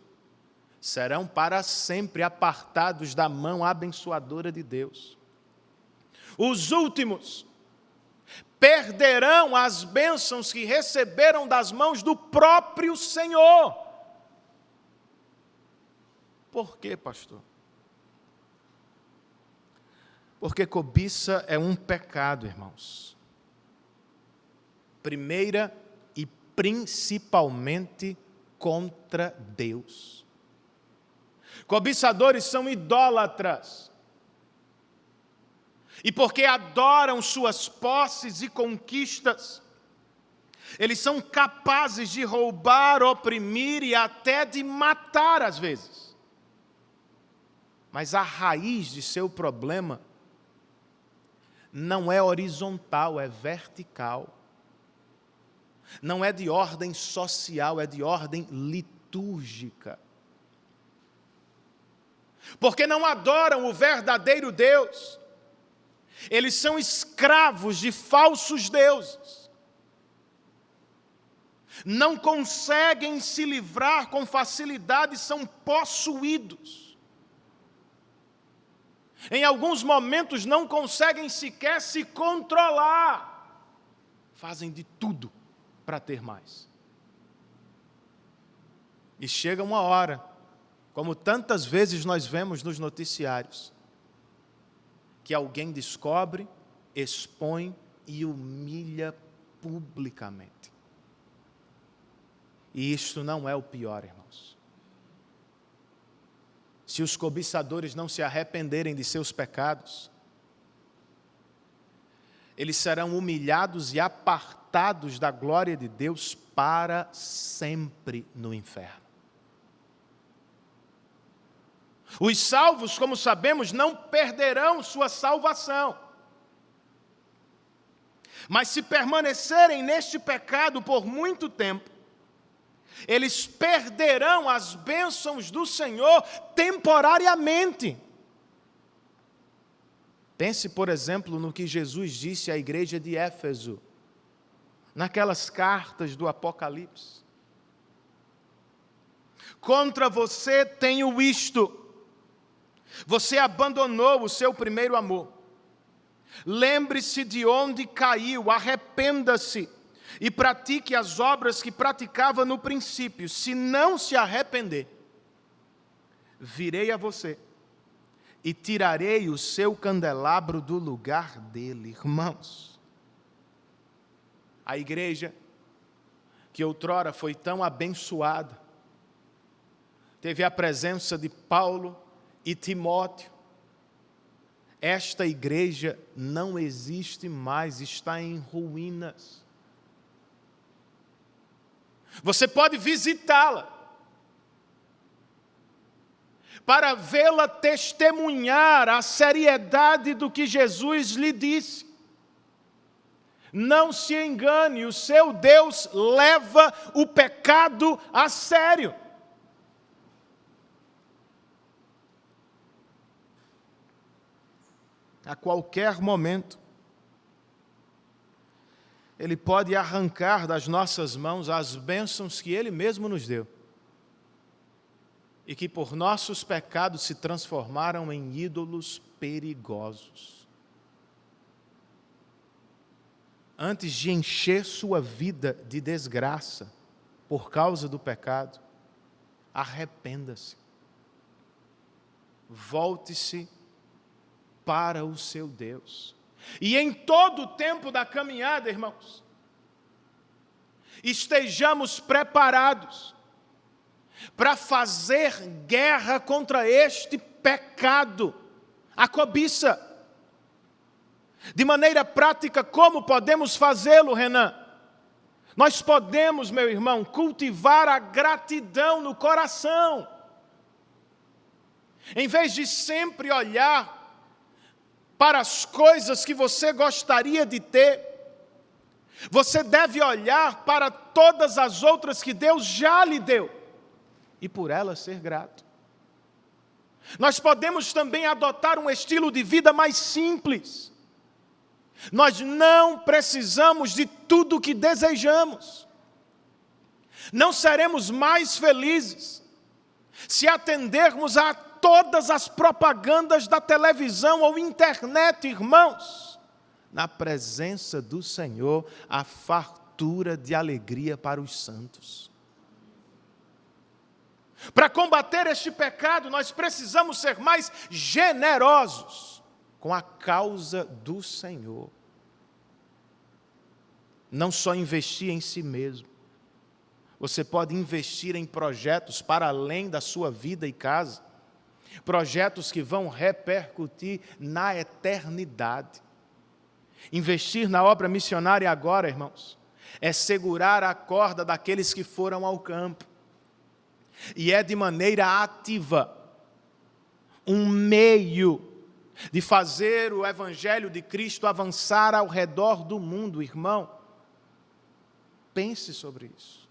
serão para sempre apartados da mão abençoadora de Deus. Os últimos perderão as bênçãos que receberam das mãos do próprio Senhor. Por quê, pastor? Porque cobiça é um pecado, irmãos. Primeira e principalmente contra Deus. Cobiçadores são idólatras. E porque adoram suas posses e conquistas, eles são capazes de roubar, oprimir e até de matar às vezes. Mas a raiz de seu problema não é horizontal, é vertical. Não é de ordem social, é de ordem litúrgica. Porque não adoram o verdadeiro Deus. Eles são escravos de falsos deuses. Não conseguem se livrar com facilidade, são possuídos. Em alguns momentos não conseguem sequer se controlar. Fazem de tudo para ter mais. E chega uma hora, como tantas vezes nós vemos nos noticiários, que alguém descobre, expõe e humilha publicamente. E isto não é o pior, irmãos. Se os cobiçadores não se arrependerem de seus pecados, eles serão humilhados e apartados da glória de Deus para sempre no inferno. Os salvos, como sabemos, não perderão sua salvação. Mas se permanecerem neste pecado por muito tempo, eles perderão as bênçãos do Senhor temporariamente. Pense, por exemplo, no que Jesus disse à igreja de Éfeso, naquelas cartas do Apocalipse. Contra você tenho isto: você abandonou o seu primeiro amor. Lembre-se de onde caiu, arrependa-se e pratique as obras que praticava no princípio. Se não se arrepender, virei a você e tirarei o seu candelabro do lugar dele. Irmãos, a igreja que outrora foi tão abençoada, teve a presença de Paulo e Timóteo, esta igreja não existe mais, está em ruínas. Você pode visitá-la para vê-la testemunhar a seriedade do que Jesus lhe disse. Não se engane, o seu Deus leva o pecado a sério. A qualquer momento, Ele pode arrancar das nossas mãos as bênçãos que Ele mesmo nos deu e que por nossos pecados se transformaram em ídolos perigosos. antes de encher sua vida de desgraça por causa do pecado, arrependa-se. Volte-se para o seu Deus. E em todo o tempo da caminhada, irmãos, estejamos preparados para fazer guerra contra este pecado, a cobiça. De maneira prática, como podemos fazê-lo, Renan? Nós podemos, meu irmão, cultivar a gratidão no coração. Em vez de sempre olhar para as coisas que você gostaria de ter, você deve olhar para todas as outras que Deus já lhe deu e por elas ser grato. Nós podemos também adotar um estilo de vida mais simples. Nós não precisamos de tudo o que desejamos. Não seremos mais felizes se atendermos a todas as propagandas da televisão ou internet, irmãos. Na presença do Senhor, há fartura de alegria para os santos. Para combater este pecado, nós precisamos ser mais generosos com a causa do Senhor. Não só investir em si mesmo. Você pode investir em projetos para além da sua vida e casa. Projetos que vão repercutir na eternidade. Investir na obra missionária agora, irmãos, é segurar a corda daqueles que foram ao campo. E é de maneira ativa um meio de fazer o Evangelho de Cristo avançar ao redor do mundo, irmão. Pense sobre isso.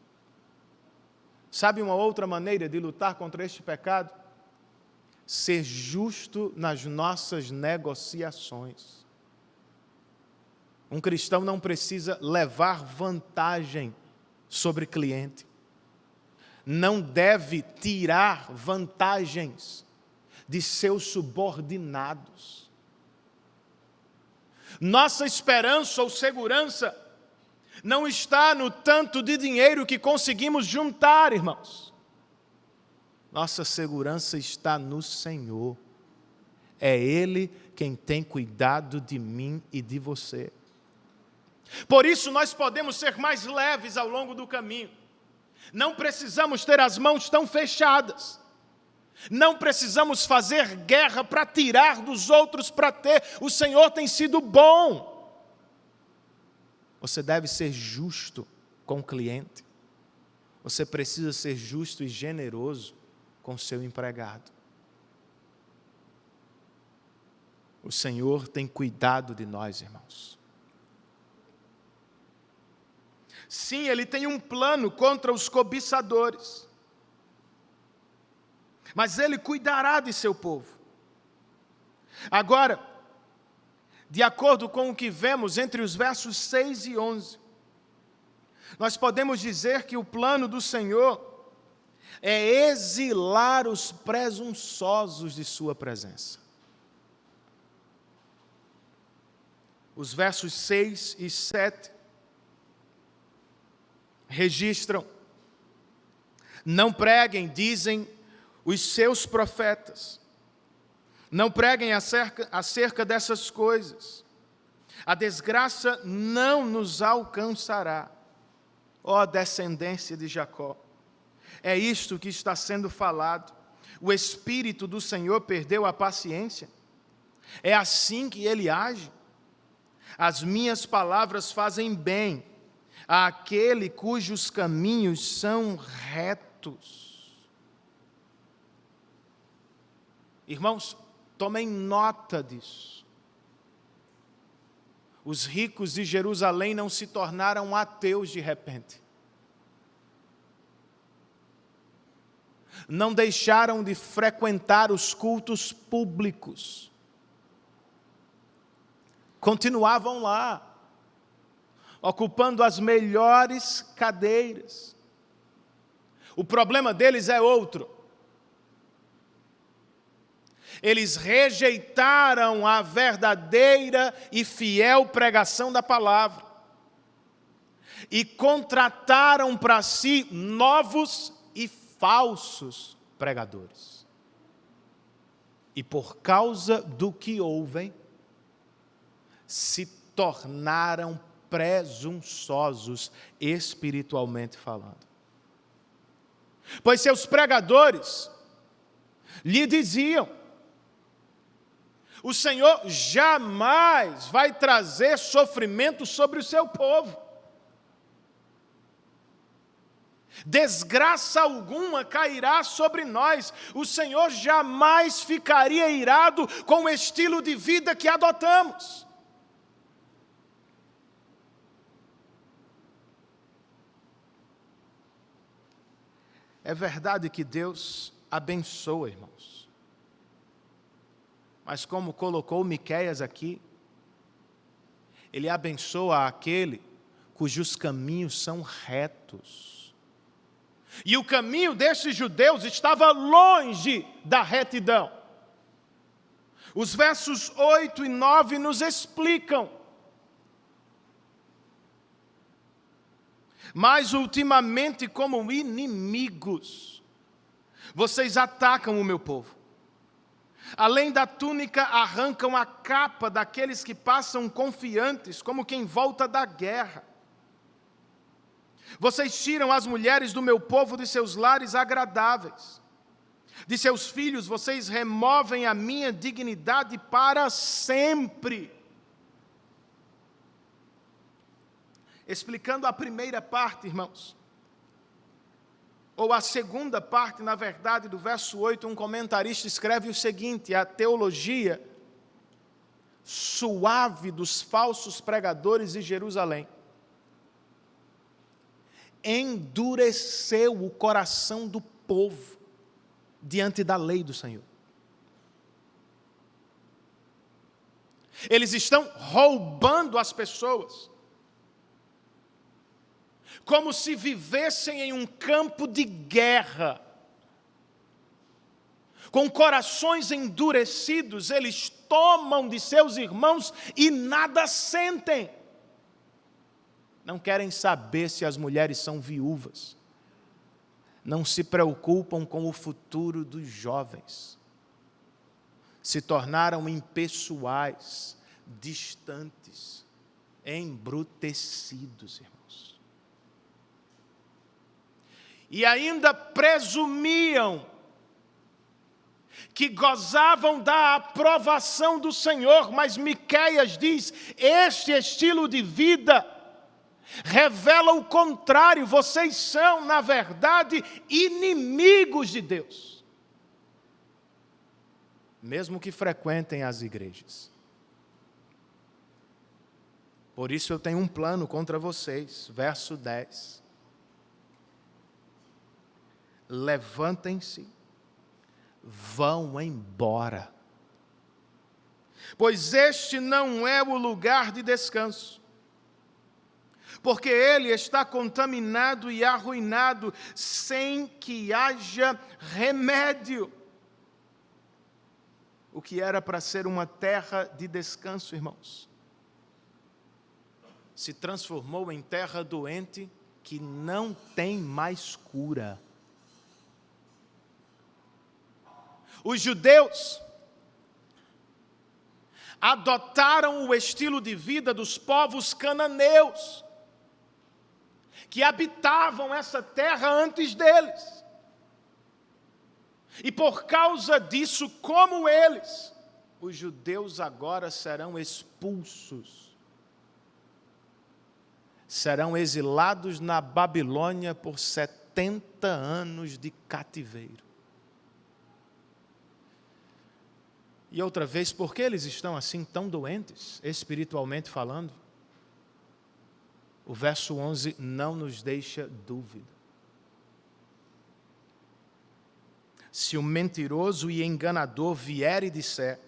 Sabe uma outra maneira de lutar contra este pecado? Ser justo nas nossas negociações. Um cristão não precisa levar vantagem sobre cliente. Não deve tirar vantagens de seus subordinados. Nossa esperança ou segurança não está no tanto de dinheiro que conseguimos juntar, irmãos. Nossa segurança está no Senhor. É Ele quem tem cuidado de mim e de você. Por isso nós podemos ser mais leves ao longo do caminho. Não precisamos ter as mãos tão fechadas. Não precisamos fazer guerra para tirar dos outros para ter. O Senhor tem sido bom. Você deve ser justo com o cliente. Você precisa ser justo e generoso com o seu empregado. O Senhor tem cuidado de nós, irmãos. Sim, Ele tem um plano contra os cobiçadores. Mas Ele cuidará de seu povo. Agora, de acordo com o que vemos entre os versos 6 e 11, nós podemos dizer que o plano do Senhor é exilar os presunçosos de sua presença. Os versos 6 e 7 registram: não preguem, dizem os seus profetas, não preguem acerca dessas coisas, a desgraça não nos alcançará, ó descendência de Jacó. É isto que está sendo falado. O Espírito do Senhor perdeu a paciência. É assim que Ele age. As minhas palavras fazem bem àquele cujos caminhos são retos. Irmãos, tomem nota disso. Os ricos de Jerusalém não se tornaram ateus de repente. Não deixaram de frequentar os cultos públicos. Continuavam lá, ocupando as melhores cadeiras. O problema deles é outro. Eles rejeitaram a verdadeira e fiel pregação da palavra. e contrataram para si novos e falsos pregadores. E por causa do que ouvem, se tornaram presunçosos espiritualmente falando. Pois seus pregadores lhe diziam: o Senhor jamais vai trazer sofrimento sobre o seu povo. Desgraça alguma cairá sobre nós. O Senhor jamais ficaria irado com o estilo de vida que adotamos. É verdade que Deus abençoa, irmãos. Mas como colocou Miqueias aqui, Ele abençoa aquele cujos caminhos são retos. E o caminho destes judeus estava longe da retidão. Os versos 8 e 9 nos explicam. Mas ultimamente, como inimigos, vocês atacam o meu povo. Além da túnica, arrancam a capa daqueles que passam confiantes, como quem volta da guerra. Vocês tiram as mulheres do meu povo de seus lares agradáveis. De seus filhos, vocês removem a minha dignidade para sempre. Explicando a primeira parte, irmãos, ou a segunda parte, na verdade, do verso 8, um comentarista escreve o seguinte: a teologia suave dos falsos pregadores de Jerusalém endureceu o coração do povo diante da lei do Senhor. Eles estão roubando as pessoas, como se vivessem em um campo de guerra. Com corações endurecidos, eles tomam de seus irmãos e nada sentem. Não querem saber se as mulheres são viúvas. Não se preocupam com o futuro dos jovens. Se tornaram impessoais, distantes, embrutecidos, irmãos. E ainda presumiam que gozavam da aprovação do Senhor, mas Miqueias diz: este estilo de vida revela o contrário. Vocês são, na verdade, inimigos de Deus, mesmo que frequentem as igrejas. Por isso eu tenho um plano contra vocês. Verso 10. Levantem-se, vão embora, pois este não é o lugar de descanso, porque ele está contaminado e arruinado, sem que haja remédio. O que era para ser uma terra de descanso, irmãos, se transformou em terra doente que não tem mais cura. Os judeus adotaram o estilo de vida dos povos cananeus, que habitavam essa terra antes deles. E por causa disso, como eles, os judeus agora serão expulsos. Serão exilados na Babilônia por 70 anos de cativeiro. E outra vez, por que eles estão assim tão doentes, espiritualmente falando? O verso 11 não nos deixa dúvida. Se o mentiroso e enganador vier e disser: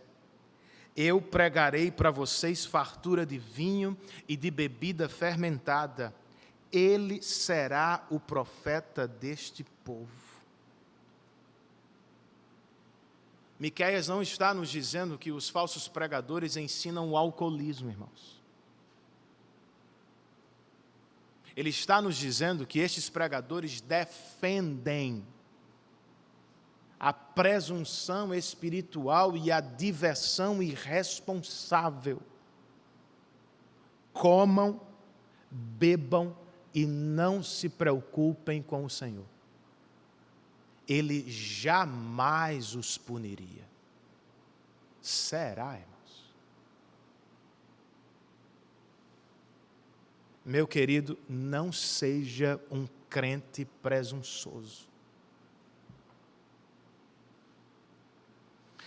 eu pregarei para vocês fartura de vinho e de bebida fermentada, ele será o profeta deste povo. Miqueias não está nos dizendo que os falsos pregadores ensinam o alcoolismo, irmãos. Ele está nos dizendo que estes pregadores defendem a presunção espiritual e a diversão irresponsável. Comam, bebam e não se preocupem com o Senhor. Ele jamais os puniria. Será, irmãos? Meu querido, não seja um crente presunçoso.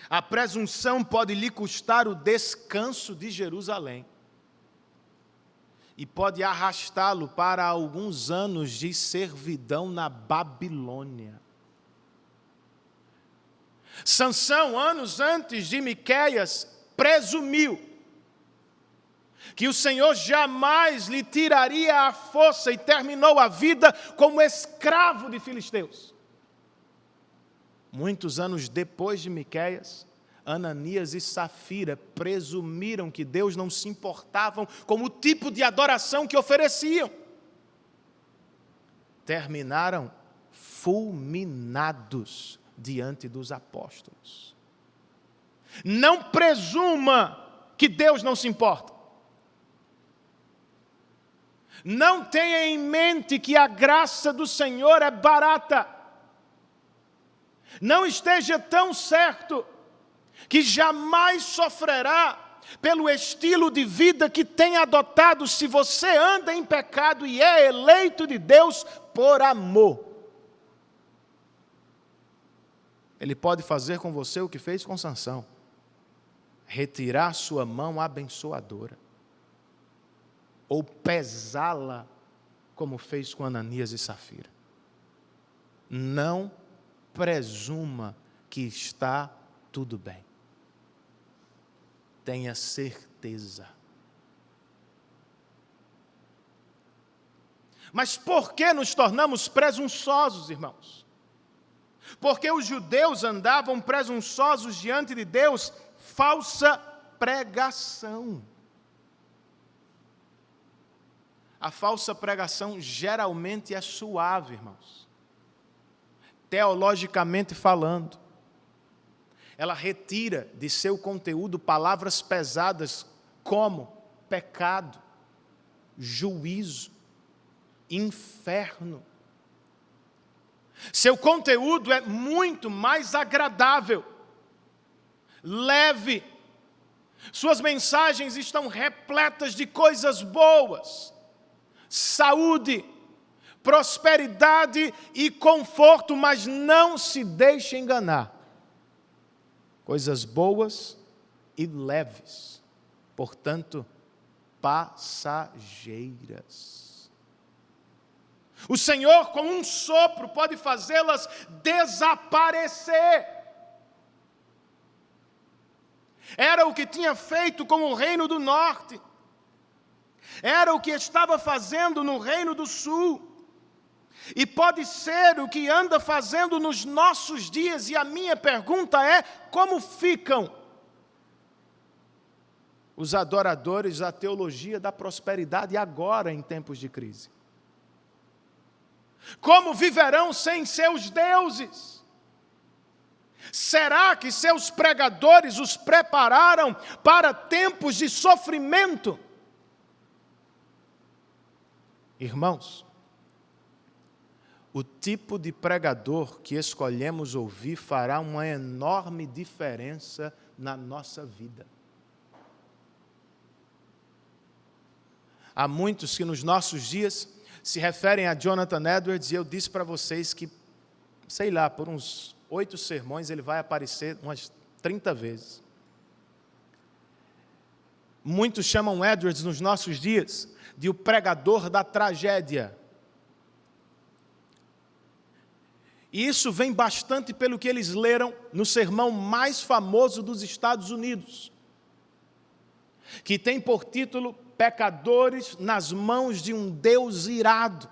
A presunção pode lhe custar o descanso de Jerusalém e pode arrastá-lo para alguns anos de servidão na Babilônia. Sansão, anos antes de Miqueias, presumiu que o Senhor jamais lhe tiraria a força e terminou a vida como escravo de filisteus. Muitos anos depois de Miqueias, Ananias e Safira presumiram que Deus não se importava com o tipo de adoração que ofereciam. Terminaram fulminados diante dos apóstolos. Não presuma que Deus não se importa. Não tenha em mente que a graça do Senhor é barata. Não esteja tão certo que jamais sofrerá pelo estilo de vida que tem adotado se você anda em pecado e é eleito de Deus por amor. Ele pode fazer com você o que fez com Sansão, retirar sua mão abençoadora, ou pesá-la como fez com Ananias e Safira. Não presuma que está tudo bem. Tenha certeza. Mas por que nos tornamos presunçosos, irmãos? Porque os judeus andavam presunçosos diante de Deus, falsa pregação. A falsa pregação geralmente é suave, irmãos. Teologicamente falando. Ela retira de seu conteúdo palavras pesadas como pecado, juízo, inferno. Seu conteúdo é muito mais agradável, leve. Suas mensagens estão repletas de coisas boas, saúde, prosperidade e conforto, mas não se deixe enganar. Coisas boas e leves, portanto, passageiras. O Senhor, com um sopro, pode fazê-las desaparecer. Era o que tinha feito com o Reino do Norte. Era o que estava fazendo no Reino do Sul. E pode ser o que anda fazendo nos nossos dias. E a minha pergunta é: como ficam os adoradores da teologia da prosperidade agora em tempos de crise? Como viverão sem seus deuses? Será que seus pregadores os prepararam para tempos de sofrimento? Irmãos, o tipo de pregador que escolhemos ouvir fará uma enorme diferença na nossa vida. Há muitos que nos nossos dias se referem a Jonathan Edwards, e eu disse para vocês que, sei lá, por uns 8 sermões ele vai aparecer umas 30 vezes. Muitos chamam Edwards nos nossos dias de o pregador da tragédia. E isso vem bastante pelo que eles leram no sermão mais famoso dos Estados Unidos, que tem por título Pecadores nas mãos de um Deus irado.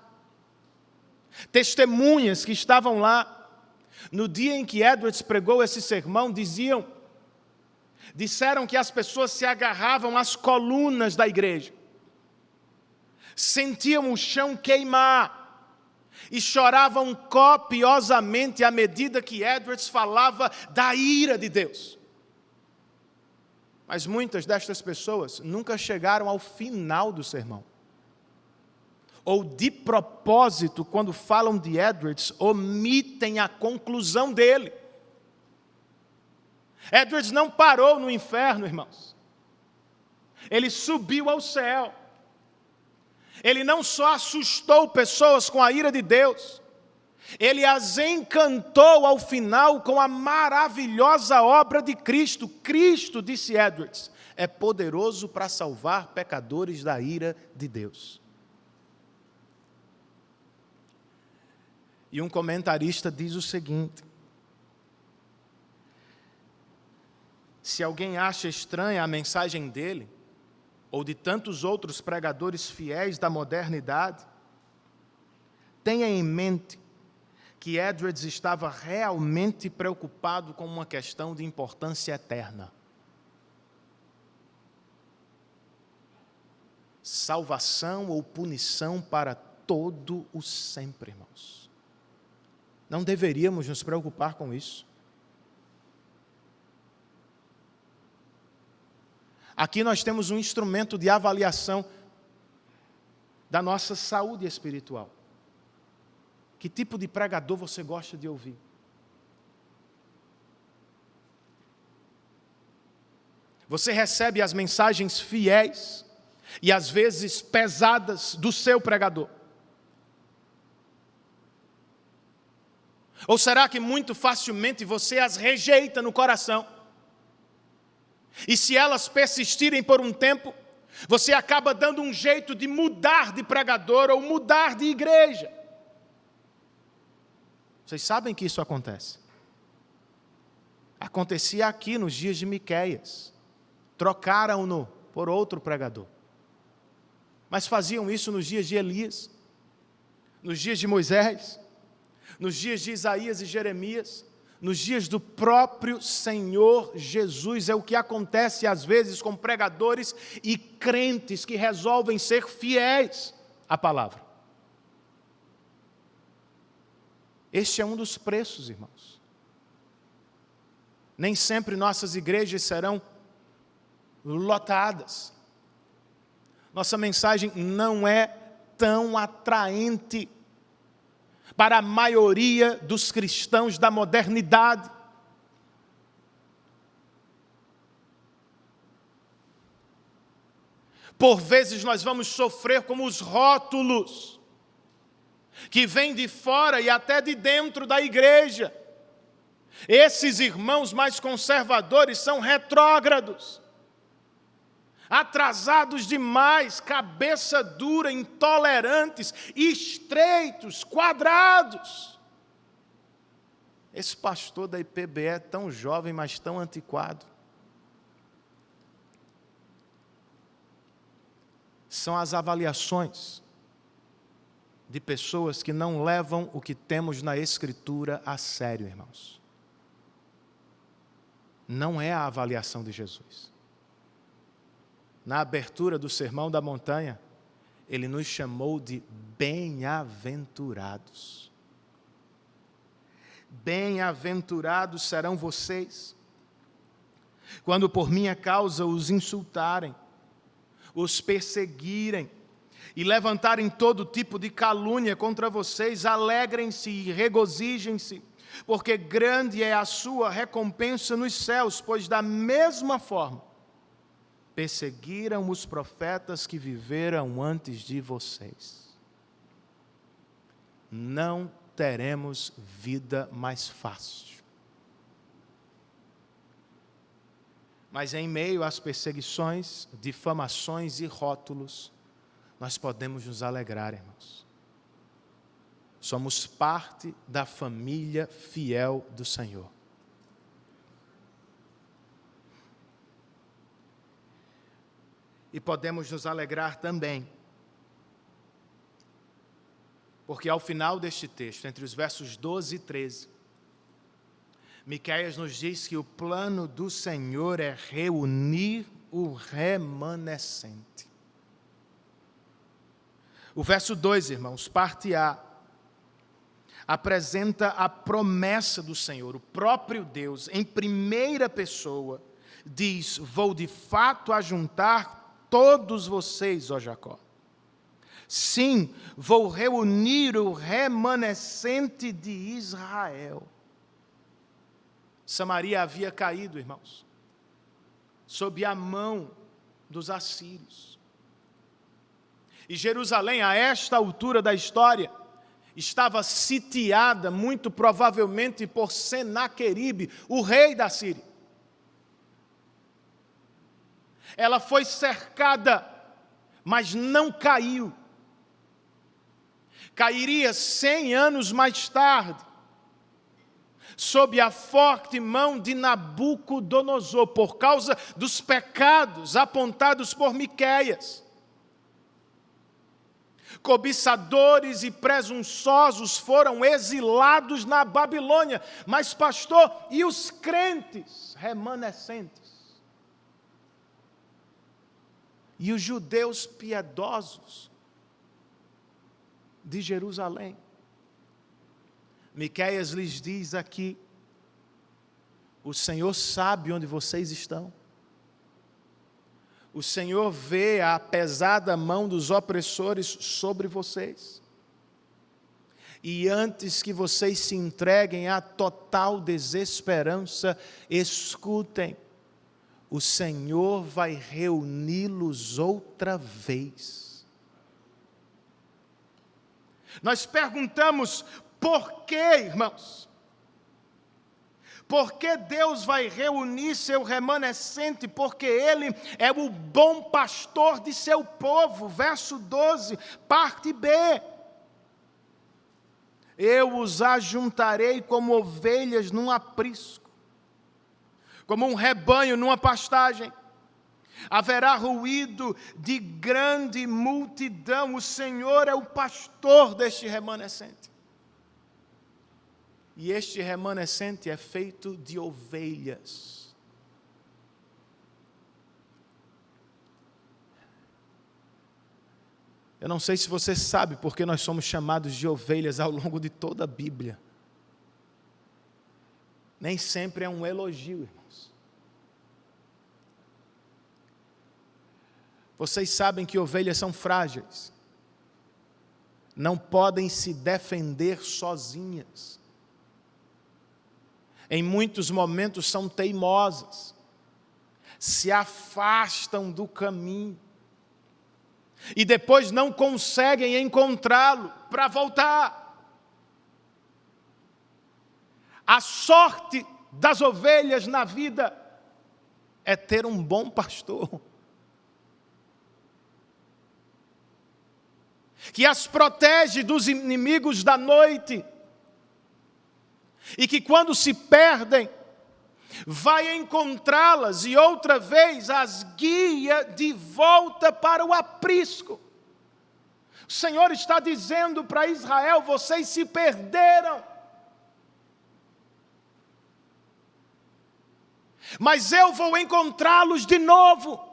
Testemunhas que estavam lá no dia em que Edwards pregou esse sermão disseram que as pessoas se agarravam às colunas da igreja, sentiam o chão queimar e choravam copiosamente à medida que Edwards falava da ira de Deus. Mas muitas destas pessoas nunca chegaram ao final do sermão. Ou de propósito, quando falam de Edwards, omitem a conclusão dele. Edwards não parou no inferno, irmãos. Ele subiu ao céu. Ele não só assustou pessoas com a ira de Deus, ele as encantou ao final com a maravilhosa obra de Cristo. Cristo, disse Edwards, é poderoso para salvar pecadores da ira de Deus. E um comentarista diz o seguinte: se alguém acha estranha a mensagem dele, ou de tantos outros pregadores fiéis da modernidade, tenha em mente que Edwards estava realmente preocupado com uma questão de importância eterna. Salvação ou punição para todo o sempre, irmãos. Não deveríamos nos preocupar com isso. Aqui nós temos um instrumento de avaliação da nossa saúde espiritual. Que tipo de pregador você gosta de ouvir? Você recebe as mensagens fiéis e às vezes pesadas do seu pregador? Ou será que muito facilmente você as rejeita no coração? E se elas persistirem por um tempo, você acaba dando um jeito de mudar de pregador ou mudar de igreja. Vocês sabem que isso acontece. Acontecia aqui nos dias de Miqueias. Trocaram-no por outro pregador. Mas faziam isso nos dias de Elias, nos dias de Moisés, nos dias de Isaías e Jeremias, nos dias do próprio Senhor Jesus. É o que acontece às vezes com pregadores e crentes que resolvem ser fiéis à palavra. Este é um dos preços, irmãos. Nem sempre nossas igrejas serão lotadas. Nossa mensagem não é tão atraente para a maioria dos cristãos da modernidade. Por vezes nós vamos sofrer com os rótulos que vêm de fora e até de dentro da igreja. Esses irmãos mais conservadores são retrógrados, atrasados demais, cabeça dura, intolerantes, estreitos, quadrados. Esse pastor da IPBE é tão jovem, mas tão antiquado. São as avaliações de pessoas que não levam o que temos na Escritura a sério, irmãos. Não é a avaliação de Jesus. Na abertura do Sermão da Montanha, ele nos chamou de bem-aventurados. Bem-aventurados serão vocês, quando por minha causa os insultarem, os perseguirem e levantarem todo tipo de calúnia contra vocês. Alegrem-se e regozijem-se, porque grande é a sua recompensa nos céus, pois da mesma forma perseguiram os profetas que viveram antes de vocês. Não teremos vida mais fácil. Mas em meio às perseguições, difamações e rótulos, nós podemos nos alegrar, irmãos. Somos parte da família fiel do Senhor. E podemos nos alegrar também, porque ao final deste texto, entre os versos 12 e 13, Miqueias nos diz que o plano do Senhor é reunir o remanescente. O verso 2, irmãos, parte A, apresenta a promessa do Senhor. O próprio Deus, em primeira pessoa, diz: vou de fato ajuntar todos vocês, ó Jacó. Sim, vou reunir o remanescente de Israel. Samaria havia caído, irmãos, sob a mão dos assírios. E Jerusalém, a esta altura da história, estava sitiada, muito provavelmente, por Senaqueribe, o rei da Síria. Ela foi cercada, mas não caiu. Cairia 100 anos mais tarde, sob a forte mão de Nabucodonosor, por causa dos pecados apontados por Miqueias. Cobiçadores e presunçosos foram exilados na Babilônia. Mas, pastor, e os crentes remanescentes? E os judeus piedosos de Jerusalém? Miqueias lhes diz aqui: o Senhor sabe onde vocês estão. O Senhor vê a pesada mão dos opressores sobre vocês. E antes que vocês se entreguem à total desesperança, escutem: o Senhor vai reuni-los outra vez. Nós perguntamos: por quê, irmãos? Por que Deus vai reunir seu remanescente? Porque Ele é o bom pastor de seu povo. Verso 12, parte B. Eu os ajuntarei como ovelhas num aprisco, como um rebanho numa pastagem. Haverá ruído de grande multidão. O Senhor é o pastor deste remanescente. E este remanescente é feito de ovelhas. Eu não sei se você sabe porque nós somos chamados de ovelhas ao longo de toda a Bíblia. Nem sempre é um elogio, irmãos. Vocês sabem que ovelhas são frágeis. Não podem se defender sozinhas. Em muitos momentos são teimosas, se afastam do caminho e depois não conseguem encontrá-lo para voltar. A sorte das ovelhas na vida é ter um bom pastor que as protege dos inimigos da noite. E que quando se perdem, vai encontrá-las e outra vez as guia de volta para o aprisco. O Senhor está dizendo para Israel: vocês se perderam, mas eu vou encontrá-los de novo.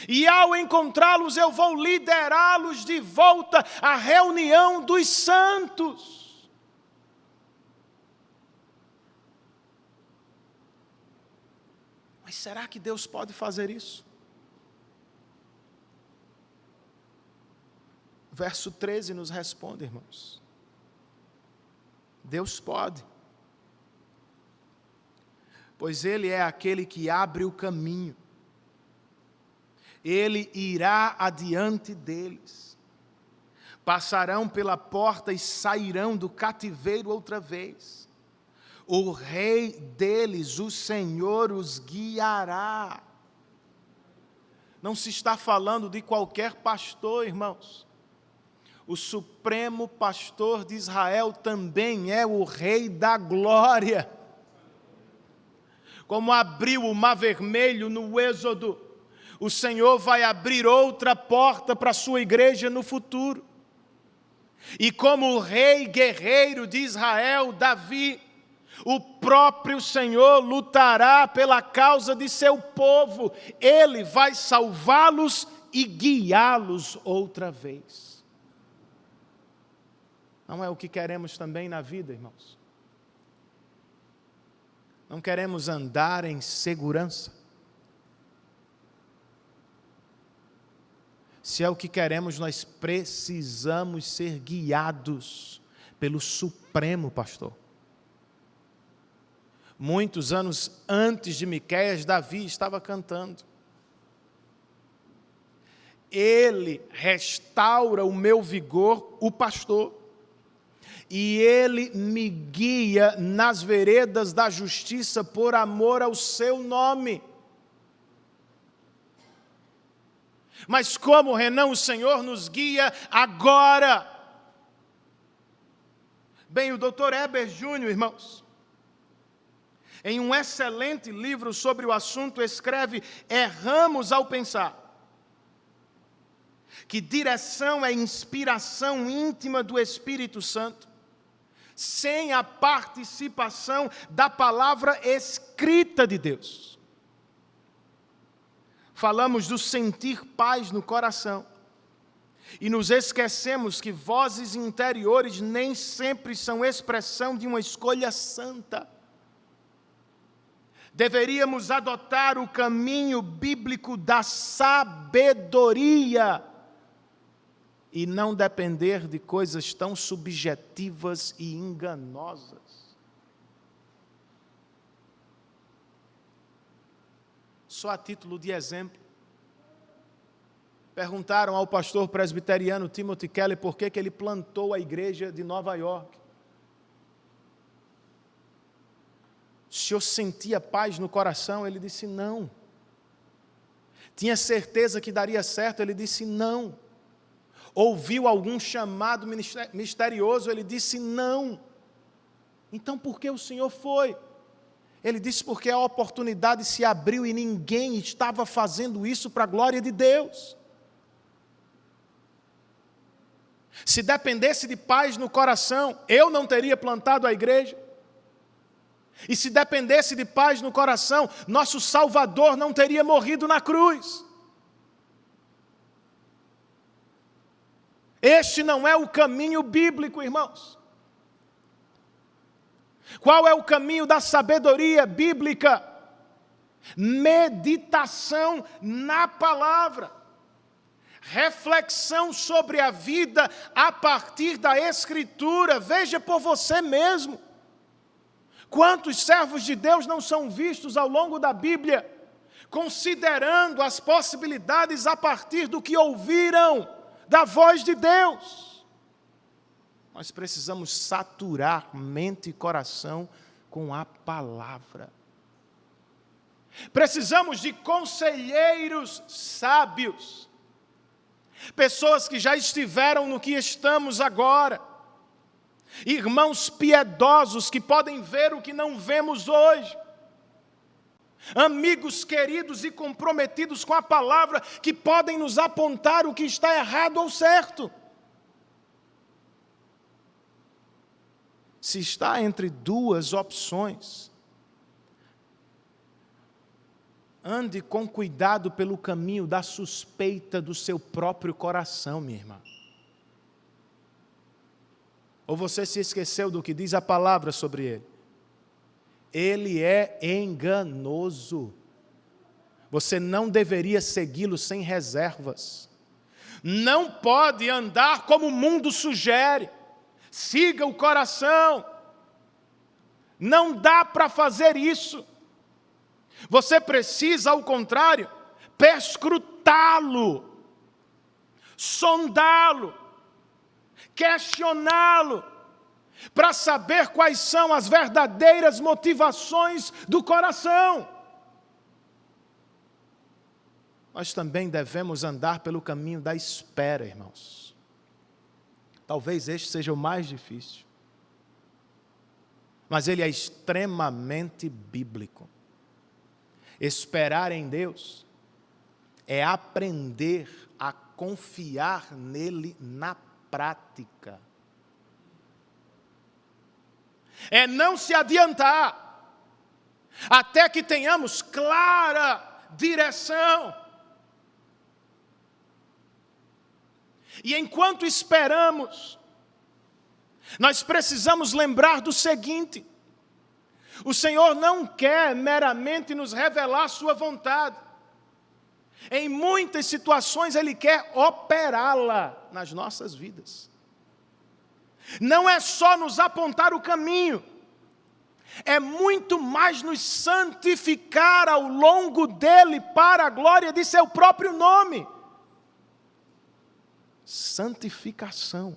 E ao encontrá-los, eu vou liderá-los de volta à reunião dos santos. Mas será que Deus pode fazer isso? Verso 13 nos responde, irmãos. Deus pode. Pois Ele é aquele que abre o caminho. Ele irá adiante deles. Passarão pela porta e sairão do cativeiro outra vez. O Rei deles, o Senhor, os guiará. Não se está falando de qualquer pastor, irmãos. O supremo pastor de Israel também é o Rei da glória. Como abriu o Mar Vermelho no Êxodo, o Senhor vai abrir outra porta para a sua igreja no futuro. E como o rei guerreiro de Israel, Davi, o próprio Senhor lutará pela causa de seu povo. Ele vai salvá-los e guiá-los outra vez. Não é o que queremos também na vida, irmãos? Não queremos andar em segurança? Se é o que queremos, nós precisamos ser guiados pelo Supremo Pastor. Muitos anos antes de Miqueias, Davi estava cantando: Ele restaura o meu vigor, o pastor, e Ele me guia nas veredas da justiça por amor ao seu nome. Mas como, Renan, o Senhor nos guia agora? Bem, o Dr. Heber Júnior, irmãos, em um excelente livro sobre o assunto, escreve: erramos ao pensar que direção é inspiração íntima do Espírito Santo, sem a participação da palavra escrita de Deus. Falamos do sentir paz no coração e nos esquecemos que vozes interiores nem sempre são expressão de uma escolha santa. Deveríamos adotar o caminho bíblico da sabedoria e não depender de coisas tão subjetivas e enganosas. Só a título de exemplo, perguntaram ao pastor presbiteriano Timothy Keller por que ele plantou a igreja de Nova York. O senhor sentia paz no coração? Ele disse não. Tinha certeza que daria certo? Ele disse não. Ouviu algum chamado misterioso? Ele disse não. Então por que o senhor foi? Ele disse porque a oportunidade se abriu e ninguém estava fazendo isso para a glória de Deus. Se dependesse de paz no coração, eu não teria plantado a igreja. E se dependesse de paz no coração, nosso Salvador não teria morrido na cruz. Este não é o caminho bíblico, irmãos. Qual é o caminho da sabedoria bíblica? Meditação na palavra. Reflexão sobre a vida a partir da Escritura. Veja por você mesmo. Quantos servos de Deus não são vistos ao longo da Bíblia, considerando as possibilidades a partir do que ouviram da voz de Deus? Nós precisamos saturar mente e coração com a palavra. Precisamos de conselheiros sábios, pessoas que já estiveram no que estamos agora, irmãos piedosos que podem ver o que não vemos hoje, amigos queridos e comprometidos com a palavra que podem nos apontar o que está errado ou certo. Se está entre duas opções, ande com cuidado pelo caminho da suspeita do seu próprio coração, minha irmã. Ou você se esqueceu do que diz a palavra sobre ele? Ele é enganoso. Você não deveria segui-lo sem reservas. Não pode andar como o mundo sugere. Siga o coração. Não dá para fazer isso. Você precisa, ao contrário, perscrutá-lo, sondá-lo, questioná-lo, para saber quais são as verdadeiras motivações do coração. Nós também devemos andar pelo caminho da espera, irmãos. Talvez este seja o mais difícil, mas ele é extremamente bíblico. Esperar em Deus é aprender a confiar nele na prática. É não se adiantar até que tenhamos clara direção. E enquanto esperamos, nós precisamos lembrar do seguinte: o Senhor não quer meramente nos revelar sua vontade. Em muitas situações Ele quer operá-la nas nossas vidas. Não é só nos apontar o caminho, é muito mais nos santificar ao longo dele para a glória de seu próprio nome. Santificação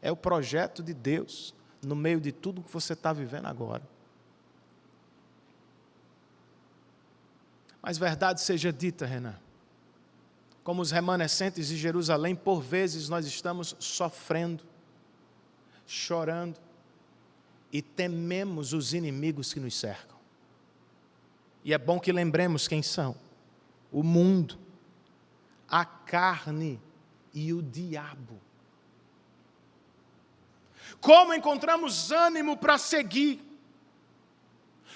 é o projeto de Deus no meio de tudo que você está vivendo agora. Mas verdade seja dita, Renan, como os remanescentes de Jerusalém, por vezes nós estamos sofrendo, chorando e tememos os inimigos que nos cercam. E é bom que lembremos quem são: o mundo, a carne e o diabo. Como encontramos ânimo para seguir,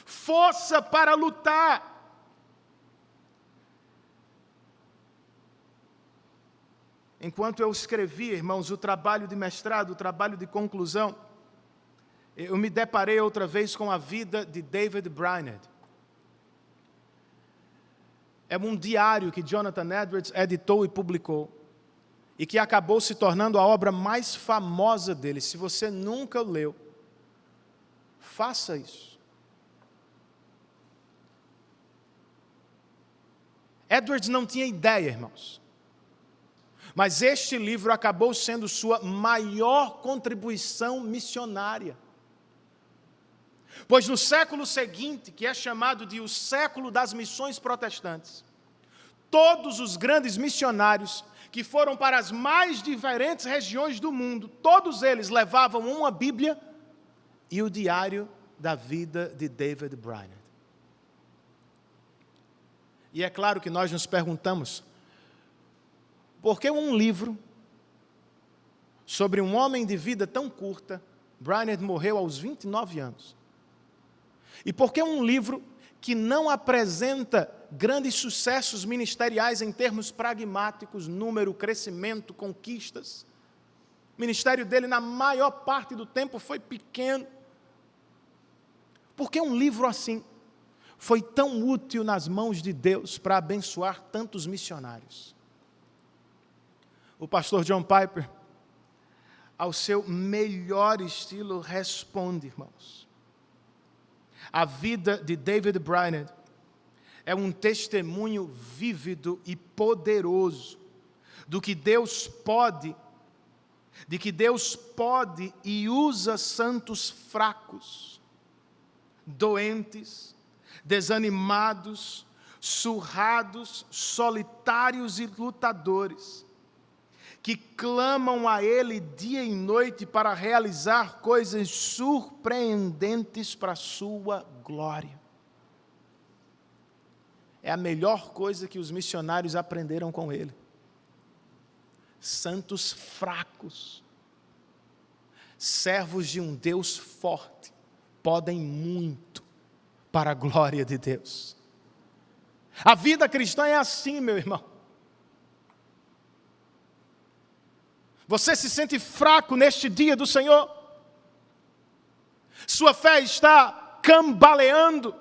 força para lutar? Enquanto eu escrevia, irmãos, o trabalho de mestrado, o trabalho de conclusão, eu me deparei outra vez com a vida de David Brainerd. É um diário que Jonathan Edwards editou e publicou, e que acabou se tornando a obra mais famosa dele. Se você nunca o leu, faça isso. Edwards não tinha ideia, irmãos, mas este livro acabou sendo sua maior contribuição missionária. Pois no século seguinte, que é chamado de o século das missões protestantes, todos os grandes missionários que foram para as mais diferentes regiões do mundo, todos eles levavam uma Bíblia e o diário da vida de David Brainerd. E é claro que nós nos perguntamos, por que um livro sobre um homem de vida tão curta? Brainerd morreu aos 29 anos. E por que um livro que não apresenta grandes sucessos ministeriais em termos pragmáticos, número, crescimento, conquistas? O ministério dele, na maior parte do tempo, foi pequeno. Por que um livro assim foi tão útil nas mãos de Deus para abençoar tantos missionários? O pastor John Piper, ao seu melhor estilo, responde, irmãos: a vida de David Brainerd é um testemunho vívido e poderoso de que Deus pode e usa santos fracos, doentes, desanimados, surrados, solitários e lutadores, que clamam a Ele dia e noite para realizar coisas surpreendentes para a sua glória. É a melhor coisa que os missionários aprenderam com ele. Santos fracos, servos de um Deus forte, podem muito para a glória de Deus. A vida cristã é assim, meu irmão. Você se sente fraco neste dia do Senhor? Sua fé está cambaleando?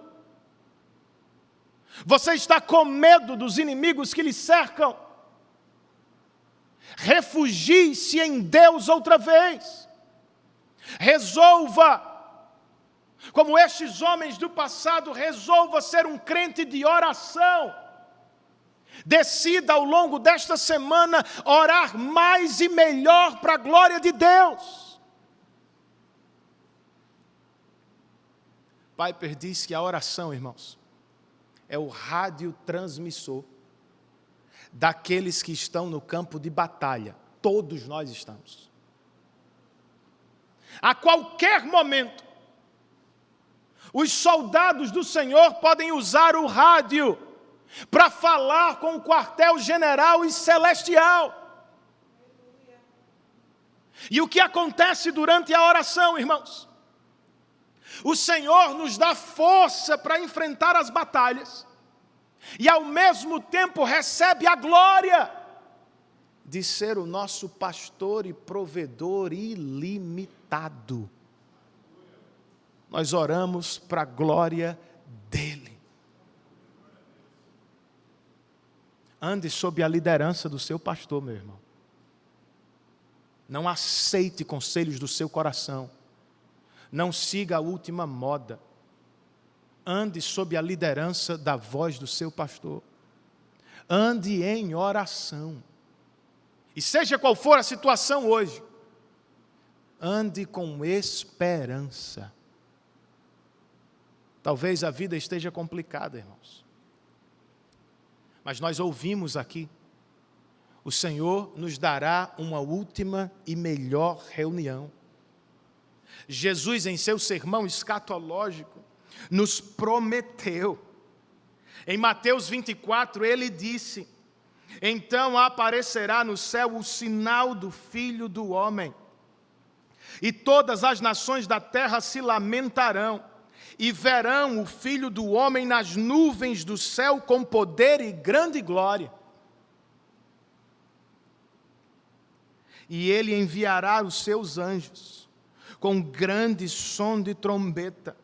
Você está com medo dos inimigos que lhe cercam? Refugie-se em Deus outra vez. Resolva, como estes homens do passado, resolva ser um crente de oração. Decida ao longo desta semana orar mais e melhor para a glória de Deus. Piper diz que a oração, irmãos, é o radiotransmissor daqueles que estão no campo de batalha. Todos nós estamos. A qualquer momento, os soldados do Senhor podem usar o rádio para falar com o quartel-general e celestial. E o que acontece durante a oração, irmãos? O Senhor nos dá força para enfrentar as batalhas e ao mesmo tempo recebe a glória. de ser o nosso pastor e provedor ilimitado. Nós oramos para a glória dele. Ande sob a liderança do seu pastor, meu irmão. Não aceite conselhos do seu coração. Não siga a última moda. Ande sob a liderança da voz do seu pastor. Ande em oração. E seja qual for a situação hoje, ande com esperança. Talvez a vida esteja complicada, irmãos. Mas nós ouvimos aqui, o Senhor nos dará uma última e melhor reunião. Jesus, em seu sermão escatológico, nos prometeu. Em Mateus 24, ele disse: então aparecerá no céu o sinal do Filho do Homem, e todas as nações da terra se lamentarão, e verão o Filho do Homem nas nuvens do céu com poder e grande glória. E ele enviará os seus anjos com grande som de trombeta,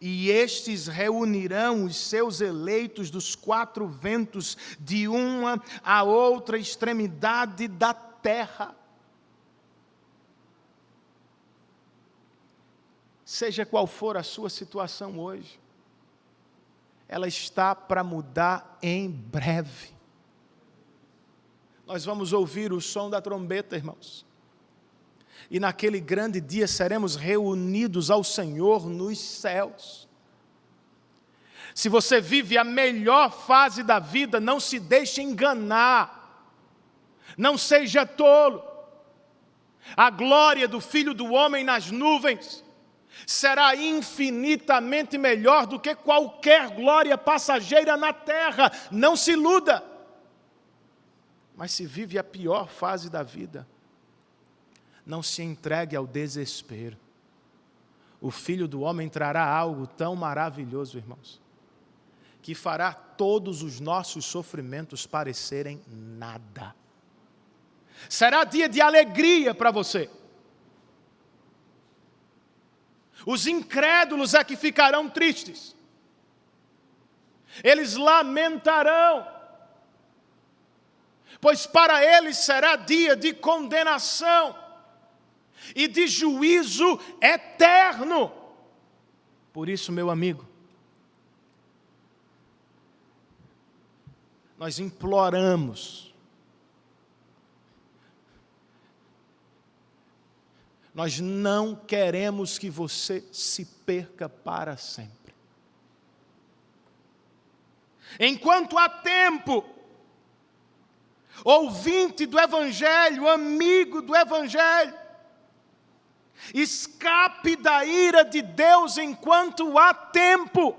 e estes reunirão os seus eleitos dos quatro ventos, de uma a outra extremidade da terra. Seja qual for a sua situação hoje, ela está para mudar em breve. Nós vamos ouvir o som da trombeta, irmãos. E naquele grande dia seremos reunidos ao Senhor nos céus. Se você vive a melhor fase da vida, não se deixe enganar. Não seja tolo. A glória do Filho do Homem nas nuvens será infinitamente melhor do que qualquer glória passageira na terra. Não se iluda. Mas se vive a pior fase da vida, não se entregue ao desespero. O Filho do Homem trará algo tão maravilhoso, irmãos, que fará todos os nossos sofrimentos parecerem nada. Será dia de alegria para você. Os incrédulos é que ficarão tristes. Eles lamentarão, pois para eles será dia de condenação e de juízo eterno. Por isso, meu amigo, nós imploramos, nós não queremos que você se perca para sempre. Enquanto há tempo, ouvinte do Evangelho, amigo do Evangelho, escape da ira de Deus enquanto há tempo.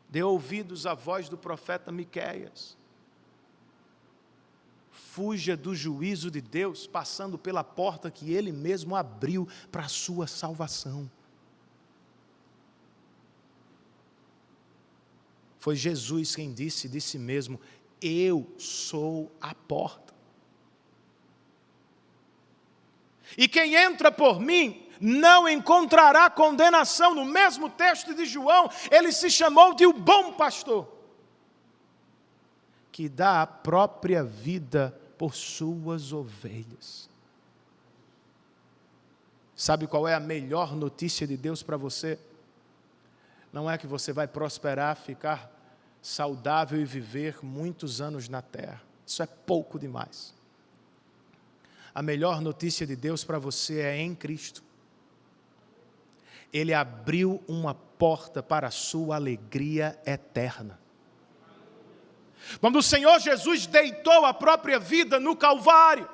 Dê ouvidos à voz do profeta Miqueias. Fuja do juízo de Deus, passando pela porta que Ele mesmo abriu para a sua salvação. Foi Jesus quem disse de si mesmo: eu sou a porta. E quem entra por mim não encontrará condenação. No mesmo texto de João, ele se chamou de o bom pastor, que dá a própria vida por suas ovelhas. Sabe qual é a melhor notícia de Deus para você? Não é que você vai prosperar, ficar saudável e viver muitos anos na terra. Isso é pouco demais. A melhor notícia de Deus para você é em Cristo. Ele abriu uma porta para a sua alegria eterna. Quando o Senhor Jesus deitou a própria vida no Calvário,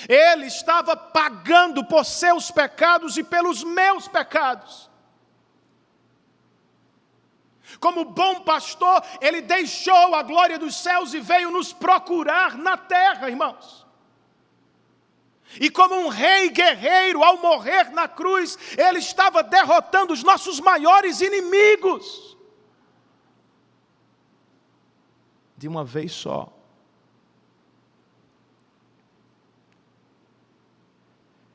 Ele estava pagando por seus pecados e pelos meus pecados. Como bom pastor, Ele deixou a glória dos céus e veio nos procurar na terra, irmãos. E como um rei guerreiro, ao morrer na cruz, Ele estava derrotando os nossos maiores inimigos. de uma vez só.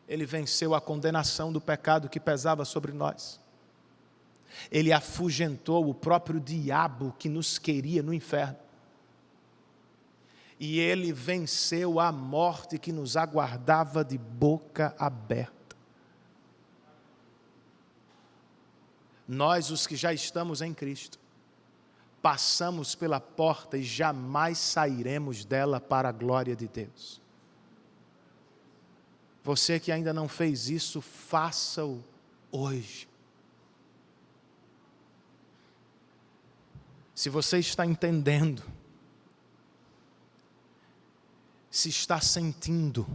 Ele venceu a condenação do pecado que pesava sobre nós. Ele afugentou o próprio diabo que nos queria no inferno. E ele venceu a morte que nos aguardava de boca aberta. Nós, os que já estamos em Cristo, passamos pela porta e jamais sairemos dela para a glória de Deus. Você que ainda não fez isso, faça-o hoje. Se você está entendendo, se está sentindo,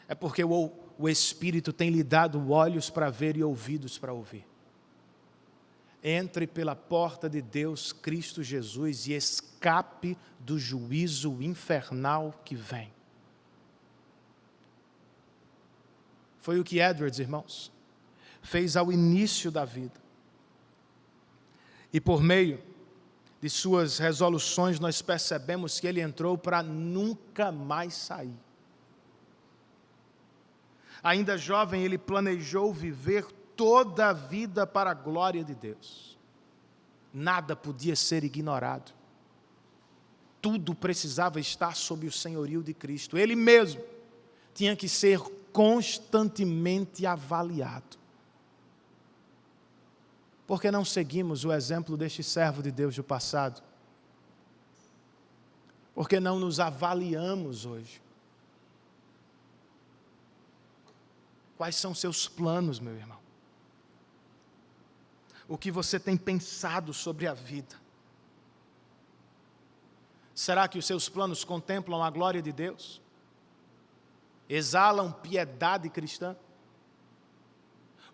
é porque o Espírito tem lhe dado olhos para ver e ouvidos para ouvir. Entre pela porta de Deus, Cristo Jesus, e escape do juízo infernal que vem. Foi o que Edwards, irmãos, fez ao início da vida. E por meio de suas resoluções, nós percebemos que ele entrou para nunca mais sair. Ainda jovem, ele planejou viver toda a vida para a glória de Deus. Nada podia ser ignorado. Tudo precisava estar sob o senhorio de Cristo. Ele mesmo tinha que ser constantemente avaliado. Por que não seguimos o exemplo deste servo de Deus do passado? Por que não nos avaliamos hoje? Quais são seus planos, meu irmão? O que você tem pensado sobre a vida? Será que os seus planos contemplam a glória de Deus? Exalam piedade cristã?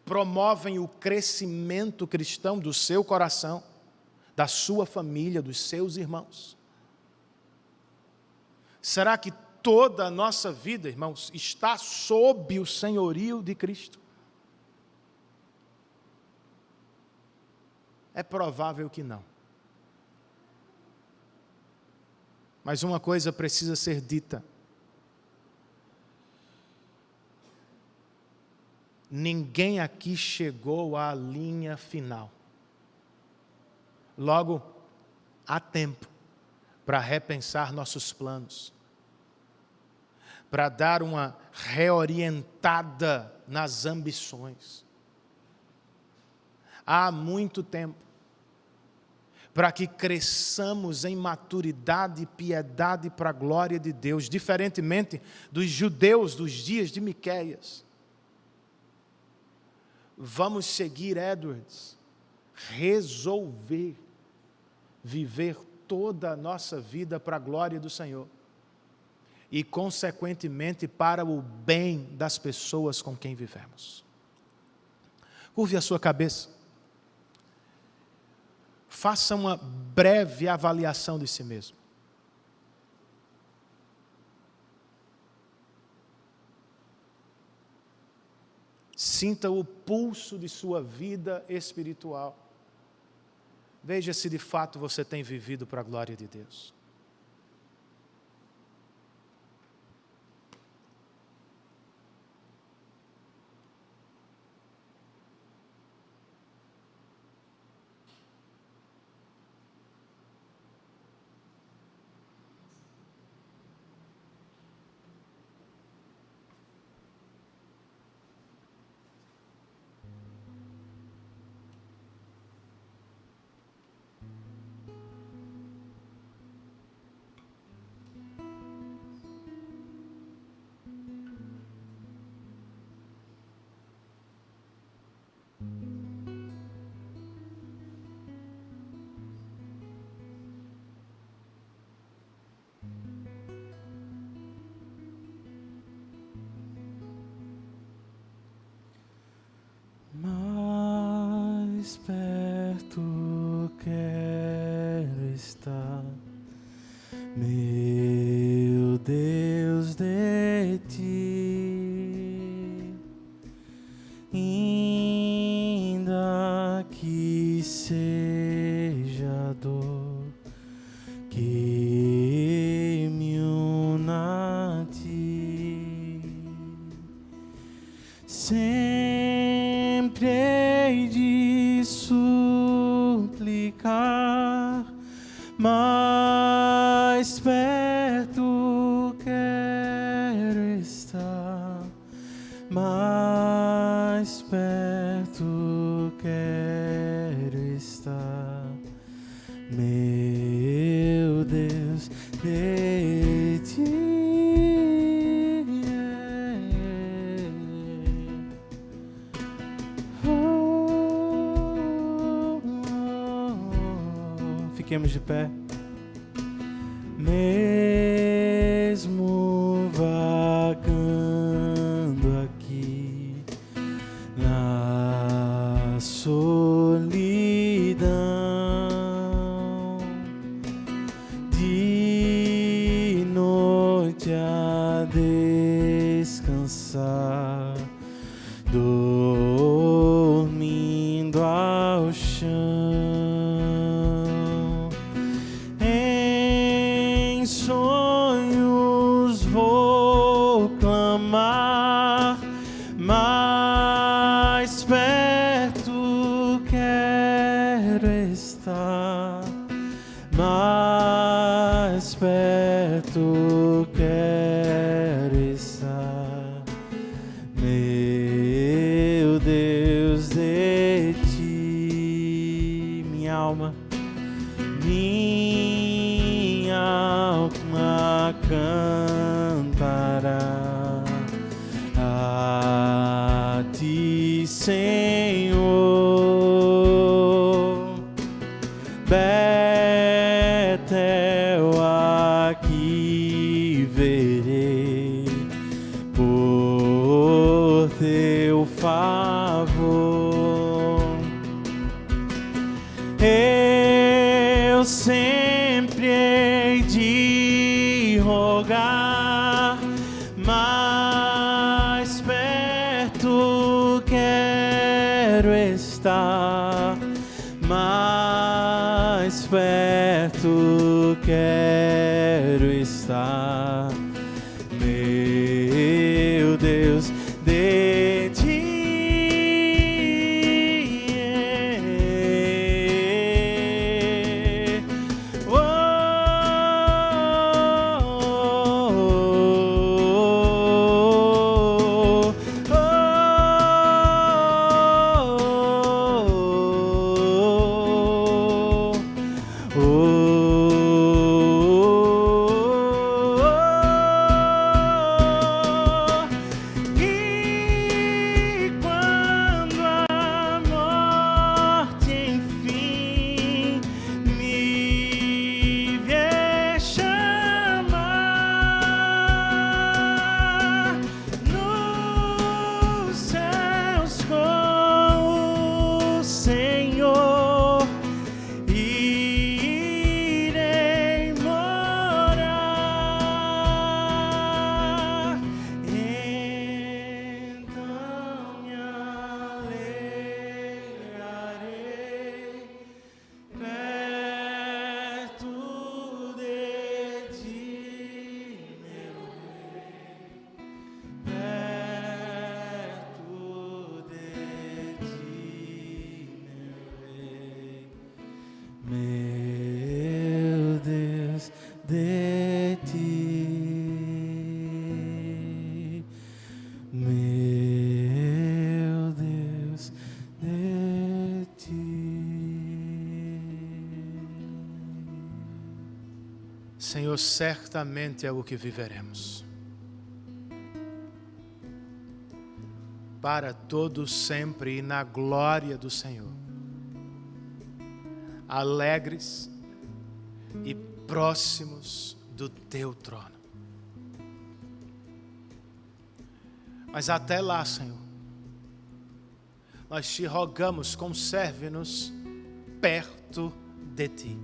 Promovem o crescimento cristão do seu coração, da sua família, dos seus irmãos? Será que toda a nossa vida, irmãos, está sob o senhorio de Cristo? É provável que não. Mas uma coisa precisa ser dita. Ninguém aqui chegou à linha final. Logo, há tempo para repensar nossos planos, para dar uma reorientada nas ambições. Há muito tempo para que cresçamos em maturidade e piedade para a glória de Deus, diferentemente dos judeus dos dias de Miqueias. Vamos seguir Edwards, resolver viver toda a nossa vida para a glória do Senhor e, consequentemente, para o bem das pessoas com quem vivemos. Curve a sua cabeça. Faça uma breve avaliação de si mesmo. Sinta o pulso de sua vida espiritual. Veja se de fato você tem vivido para a glória de Deus. Mais perto quero estar, meu Deus, de ti, ainda que seja dor mais perto quero estar, mais perto quero estar, meu Deus, de ti. Fiquemos de pé. Mesmo vagando aqui na solidão, de noite a descansar, dormindo ao chão. Sonhos vou clamar, mais perto quero estar, mais perto quero estar, meu Deus, de ti, minha alma cantará a ti, Senhor. Betel aqui verei por teu favor. Eu sempre hei de rogar, mais perto quero estar, mais perto quero estar, meu Deus, de ti. Meu Deus, de ti, meu Deus, de ti. Senhor, certamente é o que viveremos. Para todos sempre e na glória do Senhor. Alegres e próximos do teu trono. Mas até lá, Senhor, nós te rogamos, conserve-nos perto de ti.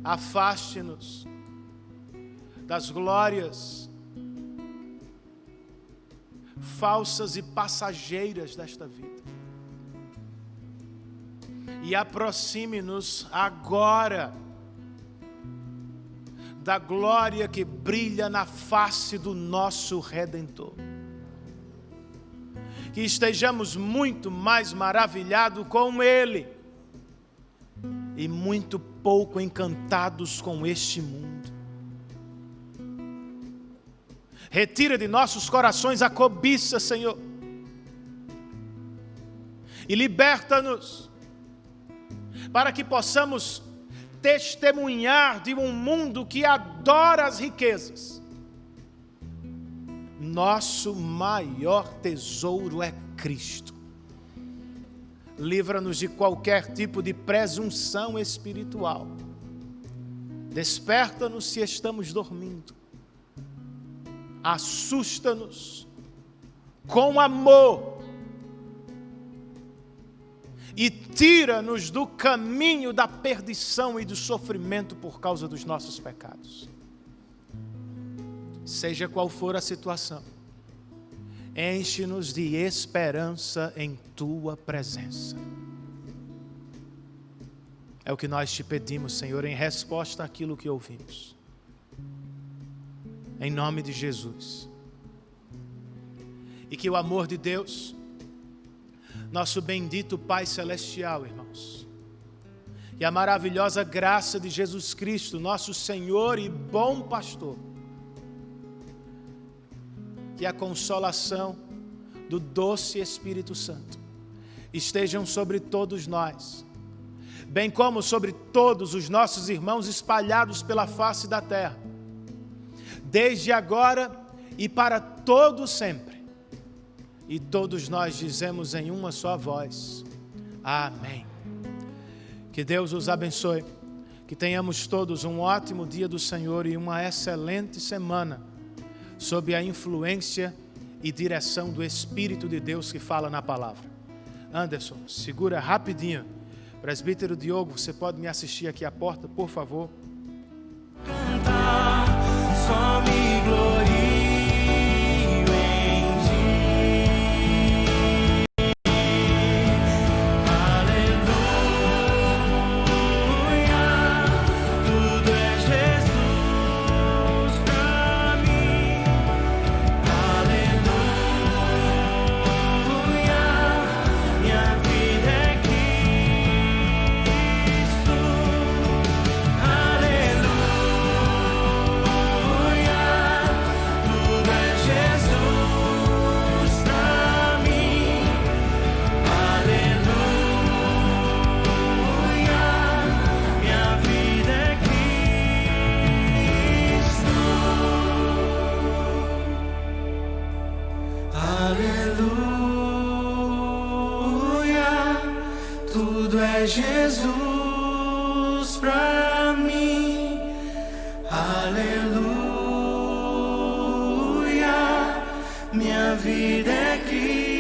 Afaste-nos das glórias falsas e passageiras desta vida. E aproxime-nos agora da glória que brilha na face do nosso Redentor. Que estejamos muito mais maravilhados com Ele e muito pouco encantados com este mundo. Retira de nossos corações a cobiça, Senhor, e liberta-nos para que possamos testemunhar de um mundo que adora as riquezas. Nosso maior tesouro é Cristo. Livra-nos de qualquer tipo de presunção espiritual. Desperta-nos se estamos dormindo. Assusta-nos com amor e tira-nos do caminho da perdição e do sofrimento por causa dos nossos pecados. Seja qual for a situação, enche-nos de esperança em Tua presença. É o que nós te pedimos, Senhor, em resposta àquilo que ouvimos. Em nome de Jesus. E que o amor de Deus, nosso bendito Pai Celestial, irmãos, e a maravilhosa graça de Jesus Cristo, nosso Senhor e bom Pastor, que a consolação do doce Espírito Santo estejam sobre todos nós, bem como sobre todos os nossos irmãos espalhados pela face da terra, desde agora e para todo sempre. E todos nós dizemos em uma só voz: amém. Que Deus os abençoe, que tenhamos todos um ótimo dia do Senhor e uma excelente semana, sob a influência e direção do Espírito de Deus que fala na palavra. Anderson, segura rapidinho. Presbítero Diogo, você pode me assistir aqui à porta, por favor? Cantar, só me glorio em ti. Aleluia, tudo é Jesus pra mim. Aleluia, minha vida é Cristo. Aleluia, tudo é Jesus pra mim. Aleluia, minha vida é Cristo. Aleluia, tudo é Jesus pra mim. Aleluia, minha vida é Cristo.